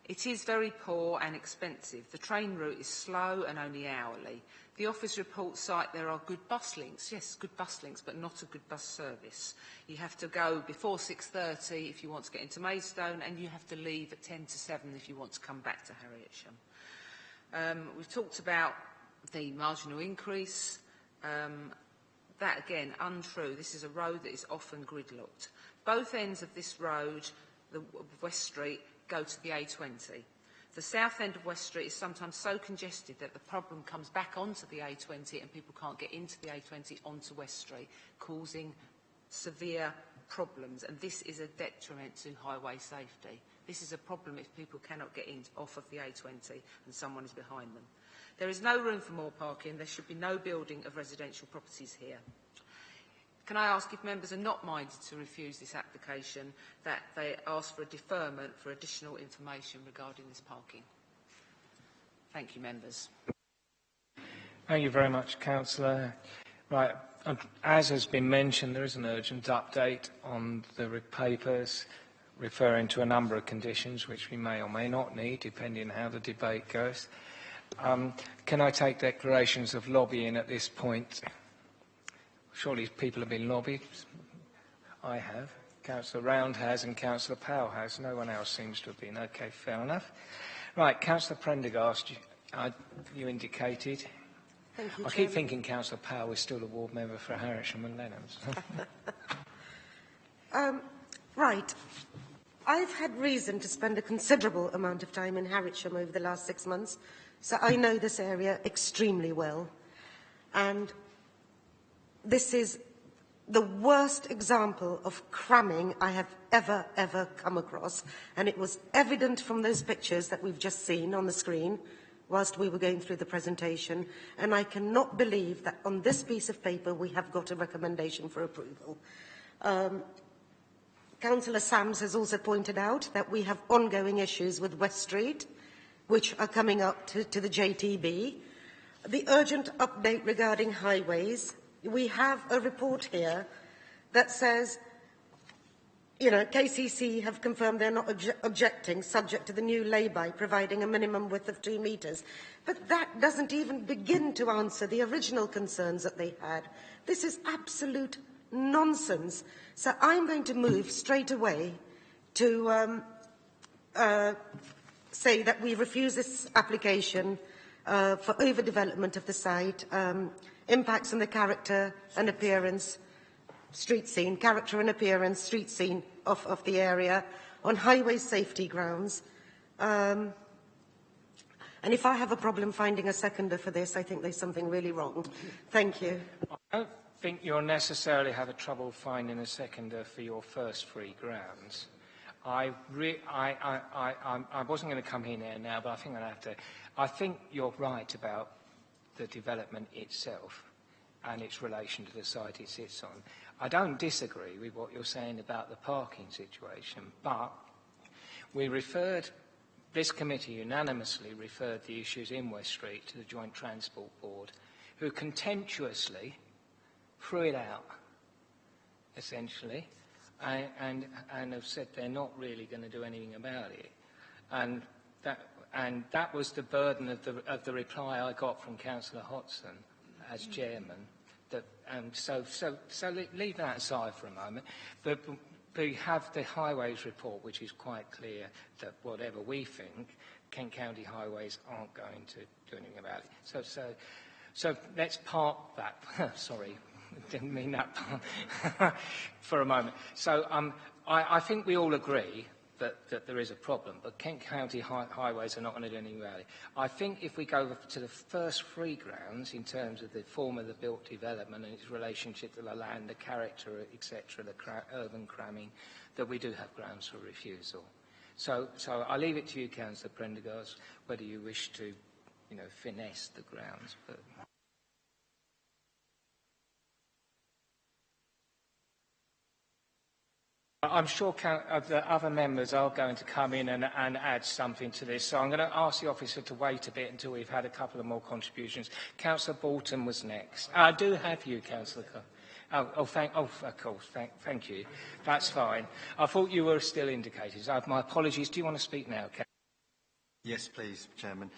it is very poor and expensive. The train route is slow and only hourly. The office reports cite there are good bus links. Yes, good bus links, but not a good bus service. You have to go before 6:30 if you want to get into Maidstone, and you have to leave at 10 to 7 if you want to come back to Harwich. We've talked about the marginal increase. That, again, untrue. This is a road that is often gridlocked. Both ends of this road, the West Street, go to the A20. The south end of West Street is sometimes so congested that the problem comes back onto the A20 and people can't get into the A20 onto West Street, causing severe problems. And this is a detriment to highway safety. This is a problem if people cannot get in off of the A20 and someone is behind them. There is no room for more parking. There should be no building of residential properties here. Can I ask if members are not minded to refuse this application, that they ask for a deferment for additional information regarding this parking? Thank you, members. Thank you very much, Councillor. Right, as has been mentioned, there is an urgent update on the papers referring to a number of conditions which we may or may not need, depending on how the debate goes. Can I take declarations of lobbying at this point? Surely people have been lobbied. I have. Councillor Round has and Councillor Powell has. No one else seems to have been. Okay, fair enough. Right, Councillor Prendergast, you indicated. Thank you, I keep thinking Councillor Powell is still a ward member for Harwich and Lennams. Right. I've had reason to spend a considerable amount of time in Harwich over the last 6 months, so I know this area extremely well. And this is the worst example of cramming I have ever come across. And it was evident from those pictures that we've just seen on the screen whilst we were going through the presentation. And I cannot believe that on this piece of paper we have got a recommendation for approval. Councillor Sams has also pointed out that we have ongoing issues with West Street, which are coming up to the JTB. The urgent update regarding highways. We have a report here that says, you know, KCC have confirmed they're not objecting, subject to the new lay-by providing a minimum width of 2 metres. But that doesn't even begin to answer the original concerns that they had. This is absolute nonsense. So I'm going to move straight away to say that we refuse this application for overdevelopment of the site, impacts on the character and appearance, street scene, character and appearance, street scene of the area, on highway safety grounds. And if I have a problem finding a seconder for this, I think there's something really wrong. Thank you. I don't think you'll necessarily have a trouble finding a seconder for your first 3 grounds. I wasn't going to come in there now, but I think I have to. I think you're right about the development itself and its relation to the site it sits on. I don't disagree with what you're saying about the parking situation, but this committee unanimously referred the issues in West Street to the Joint Transport Board, who contemptuously threw it out, essentially, and have said they're not really going to do anything about it. And that was the burden of the reply I got from Councillor Hodson as chairman Leave that aside for a moment. But we have the Highways report, which is quite clear that whatever we think, Kent County Highways aren't going to do anything about it. So let's park that. Sorry, didn't mean that for a moment. So I think we all agree that there is a problem, but Kent County Highways are not going to do anything about it. I think if we go to the first three grounds in terms of the form of the built development and its relationship to the land, the character, etc., the urban cramming, that we do have grounds for refusal. So I'll leave it to you, Councillor Prendergast, whether you wish to, finesse the grounds. But I'm sure the other members are going to come in and add something to this, so I'm going to ask the officer to wait a bit until we've had a couple of more contributions. Councillor Bolton was next. I do have you, Councillor. Of course, thank you. That's fine. I thought you were still indicated. My apologies. Do you want to speak now, Councillor? Yes, please, Chairman.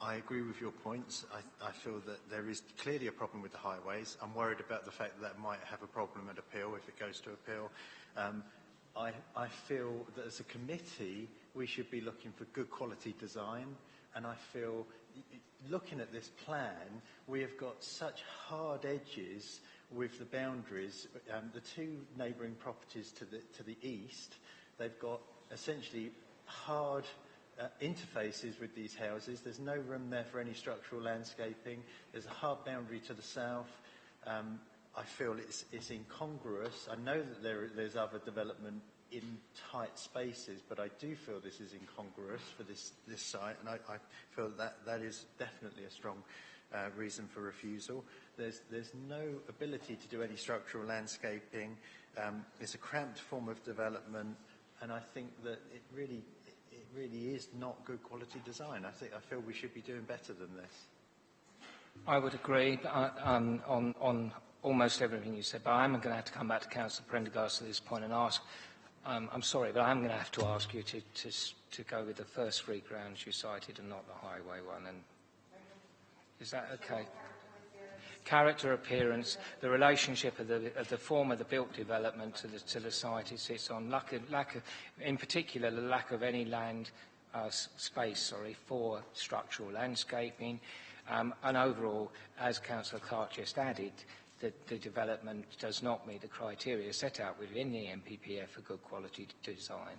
I agree with your points. I feel that there is clearly a problem with the highways. I'm worried about the fact that might have a problem at appeal if it goes to appeal. I feel that as a committee we should be looking for good quality design, and I feel looking at this plan we have got such hard edges with the boundaries. The two neighbouring properties to the east, they've got essentially hard interfaces with these houses. There's no room there for any structural landscaping. There's a hard boundary to the south. I feel it's incongruous. I know that there's other development in tight spaces, but I do feel this is incongruous for this site, and I feel that is definitely a strong reason for refusal. There's no ability to do any structural landscaping. It's a cramped form of development, and I think that it really is not good quality design. I feel we should be doing better than this. I would agree on almost everything you said, but I'm going to have to come back to Councillor Prendergast at this point and ask. I'm sorry, but I'm going to have to ask you to go with the first three grounds you cited and not the highway one. And is that okay? Character, appearance, the relationship of the form of the built development to the site it sits on, lack of, in particular, the lack of any land space for structural landscaping, and overall, as Councillor Clark just added, that the development does not meet the criteria set out within the NPPF for good quality design.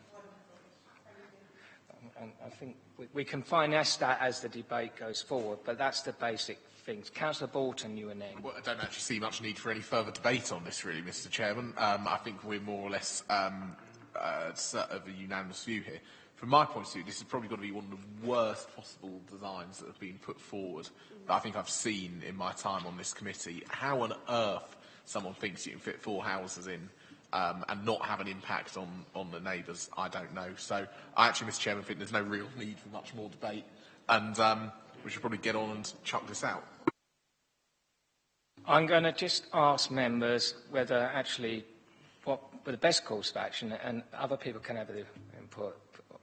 And I think we can finesse that as the debate goes forward, but that's the basic things. Councillor Bolton, you were named. Well, I don't actually see much need for any further debate on this, really, Mr. Chairman. I think we're more or less of a unanimous view here. From my point of view, this has probably got to be one of the worst possible designs that have been put forward that I think I've seen in my time on this committee. How on earth someone thinks you can fit 4 houses in and not have an impact on the neighbours, I don't know. So I actually, Mr. Chairman, think there's no real need for much more debate, and we should probably get on and chuck this out. I'm going to just ask members whether actually what the best course of action, and other people can have the input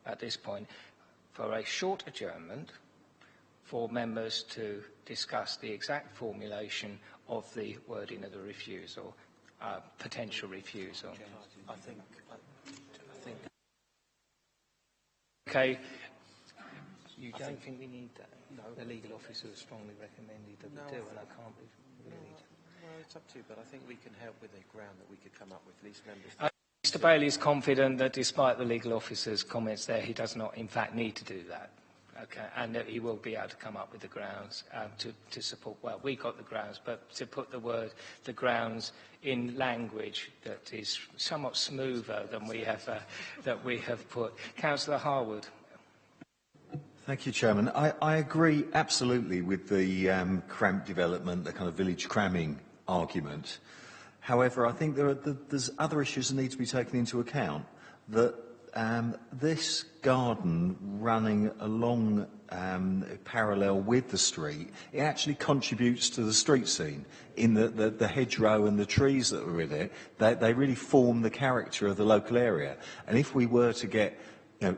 at this point, for a short adjournment for members to discuss the exact formulation of the wording of the refusal, potential refusal. I think. Okay. You don't think we need that? No. The legal officer has strongly recommended that we do, and I can't believe we need it. Well, it's up to you, but I think we can help with a ground that we could come up with, these members. Mr. Bailey is confident that despite the legal officer's comments there, he does not in fact need to do that. Okay, and that he will be able to come up with the grounds to support. Well, we got the grounds, but to put the grounds in language that is somewhat smoother than we have put. Councillor Harwood. Thank you, Chairman. I agree absolutely with the cramped development, the kind of village cramming argument. However, I think there's other issues that need to be taken into account. That this garden running along parallel with the street, it actually contributes to the street scene in the hedgerow and the trees that are with it. They really form the character of the local area. And if we were to get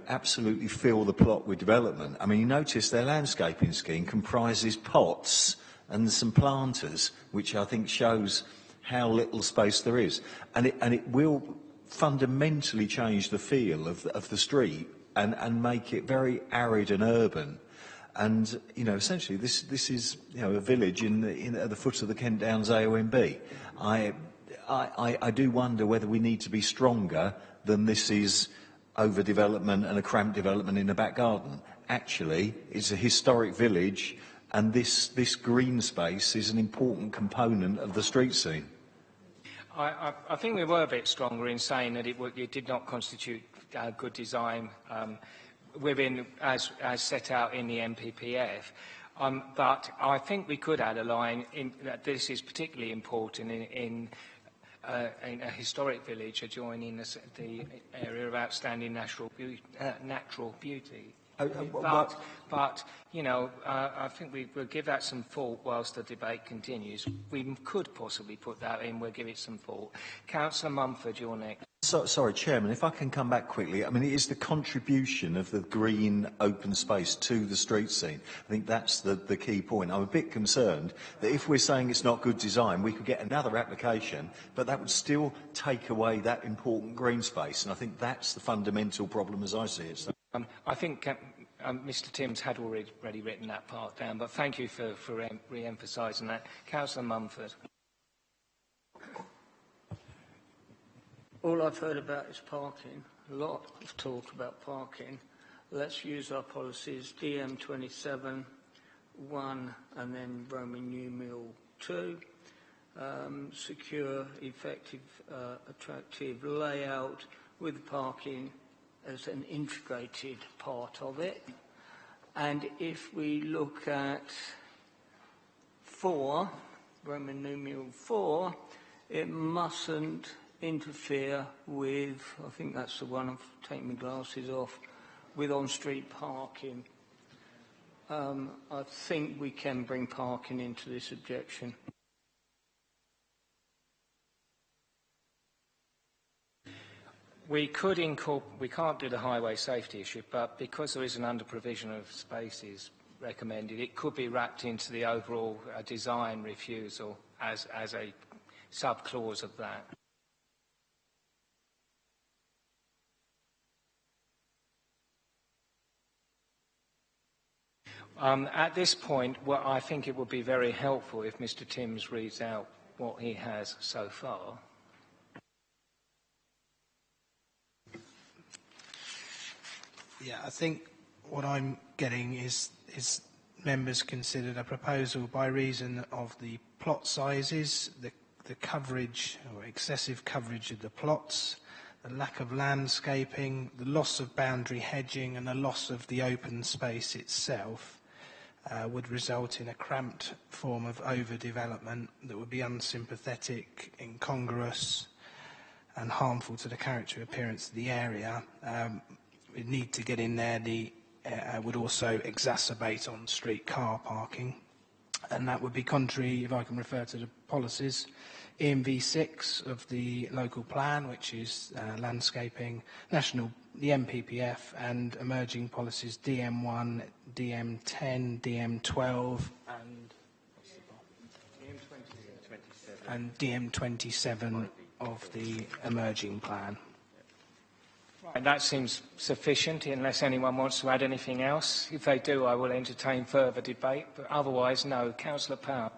absolutely fill the plot with development. I mean, you notice their landscaping scheme comprises pots and there's some planters, which I think shows how little space there is. And it will fundamentally change the feel of the street and make it very arid and urban. And, you know, essentially this is, you know, a village at the foot of the Kent Downs AONB. I do wonder whether we need to be stronger than this is overdevelopment and a cramped development in the back garden. Actually, it's a historic village, and this green space is an important component of the street scene. I think we were a bit stronger in saying that it did not constitute good design within, as set out in the MPPF. But I think we could add a line in that this is particularly important in a historic village adjoining the area of outstanding natural beauty. But you know, I think we'll give that some thought whilst the debate continues. We could possibly put that in. We'll give it some thought. Councillor Mumford, you're next. Sorry, Chairman, if I can come back quickly. I mean, it is the contribution of the green open space to the street scene. I think that's the key point. I'm a bit concerned that if we're saying it's not good design, we could get another application, but that would still take away that important green space. And I think that's the fundamental problem as I see it. So I think Mr Timms had already written that part down, but thank you for re-emphasising that. Councillor Mumford. All I've heard about is parking. A lot of talk about parking. Let's use our policies DM27, 1, and then Roman numeral 2. Secure, effective, attractive layout with parking as an integrated part of it. And if we look at 4, Roman numeral 4, it mustn't interfere with, I think that's the one, I've taken my glasses off, with on-street parking. I think we can bring parking into this objection. We can't do the highway safety issue, but because there is an under-provision of spaces recommended, it could be wrapped into the overall design refusal as a sub-clause of that. At this point, I think it would be very helpful if Mr Timms reads out what he has so far. Yeah, I think what I'm getting is members considered a proposal by reason of the plot sizes, the coverage or excessive coverage of the plots, the lack of landscaping, the loss of boundary hedging and the loss of the open space itself would result in a cramped form of overdevelopment that would be unsympathetic, incongruous and harmful to the character appearance of the area. We need to get in there, would also exacerbate on-street car parking. And that would be contrary, if I can refer to the policies, EMV6 of the local plan, which is landscaping, the MPPF, and emerging policies DM1, DM10, DM12, and DM27 of the emerging plan. And that seems sufficient, unless anyone wants to add anything else. If they do, I will entertain further debate, but otherwise, no. Councillor Powell.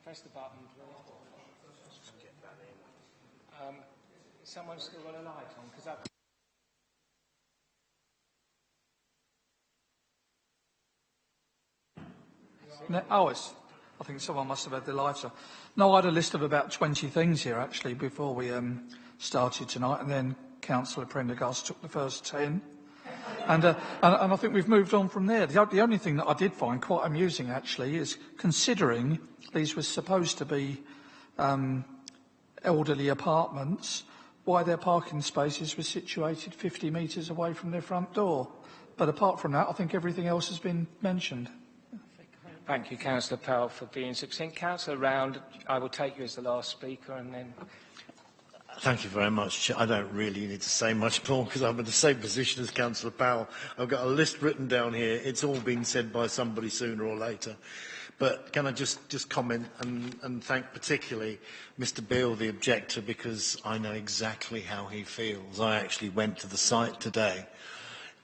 Press the button, please. Someone's still got a light on, because that... I think someone must have had the lighter. No, I had a list of about 20 things here, actually, before we started tonight, and then Councillor Prendergast took the first 10. And I think we've moved on from there. The only thing that I did find quite amusing, actually, is considering these were supposed to be elderly apartments, why their parking spaces were situated 50 metres away from their front door. But apart from that, I think everything else has been mentioned. Thank you, Councillor Powell, for being succinct. Councillor Round, I will take you as the last speaker, and then... Thank you very much. I don't really need to say much more because I'm in the same position as Councillor Powell. I've got a list written down here. It's all been said by somebody sooner or later. But can I just comment and thank particularly Mr Beale, the objector, because I know exactly how he feels. I actually went to the site today.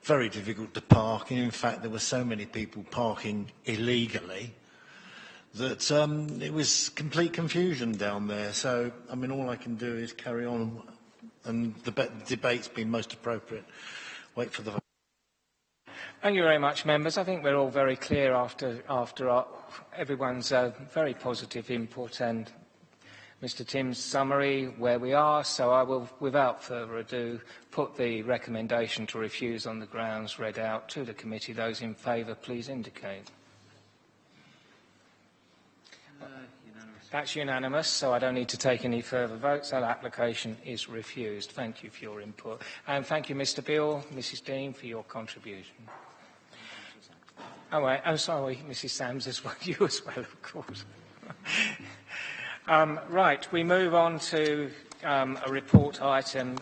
Very difficult to park, and in fact there were so many people parking illegally that it was complete confusion down there. So, I mean, all I can do is carry on, and the debate's been most appropriate. Wait for the vote. Thank you very much, members. I think we're all very clear after everyone's very positive input and Mr Tim's summary where we are. So I will, without further ado, put the recommendation to refuse on the grounds read out to the committee. Those in favour, please indicate. That's unanimous, so I don't need to take any further votes. That application is refused. Thank you for your input. And thank you, Mr Beale, Mrs Dean, for your contribution. Oh, wait, I'm sorry, Mrs Sams as well. You as well, of course. Right, we move on to a report item,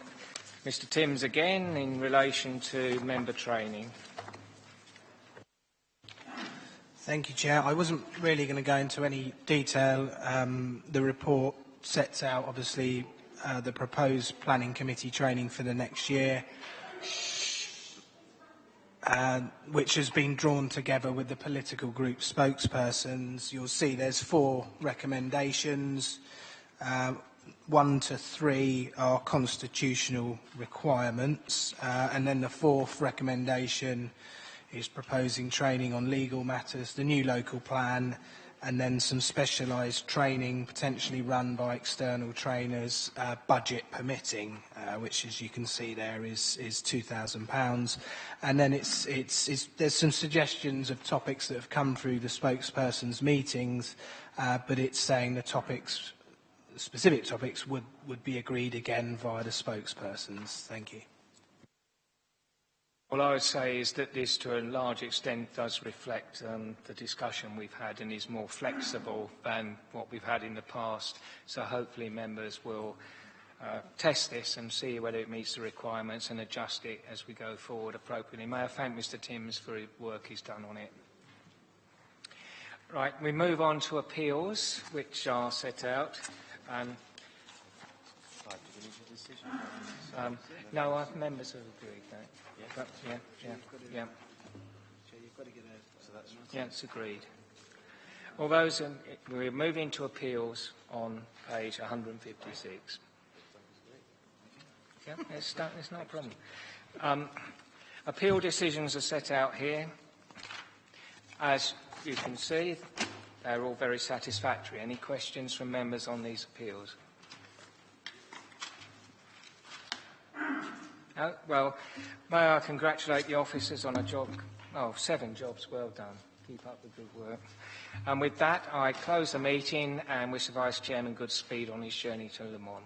Mr Timms again, in relation to member training. Thank you, Chair. I wasn't really going to go into any detail. The report sets out, obviously, the proposed planning committee training for the next year, which has been drawn together with the political group spokespersons. You'll see there's 4 recommendations. 1 to 3 are constitutional requirements, and then the 4th recommendation is proposing training on legal matters, the new local plan, and then some specialised training potentially run by external trainers, budget permitting, which, as you can see there, is £2,000. And then there's some suggestions of topics that have come through the spokespersons' meetings, but it's saying the topics, specific topics, would be agreed again via the spokespersons. Thank you. All I would say is that this, to a large extent, does reflect the discussion we've had and is more flexible than what we've had in the past. So hopefully members will test this and see whether it meets the requirements and adjust it as we go forward appropriately. May I thank Mr Timms for the work he's done on it. Right, we move on to appeals, which are set out. No, members have agreed that. Yeah. Yeah, it's agreed. All those, we're moving to appeals on page 156. Yeah, it's not a problem. Appeal decisions are set out here. As you can see, they're all very satisfactory. Any questions from members on these appeals? Well, may I congratulate the officers on a job, 7 jobs well done. Keep up the good work. And with that, I close the meeting and wish the Vice Chairman good speed on his journey to Le Mans.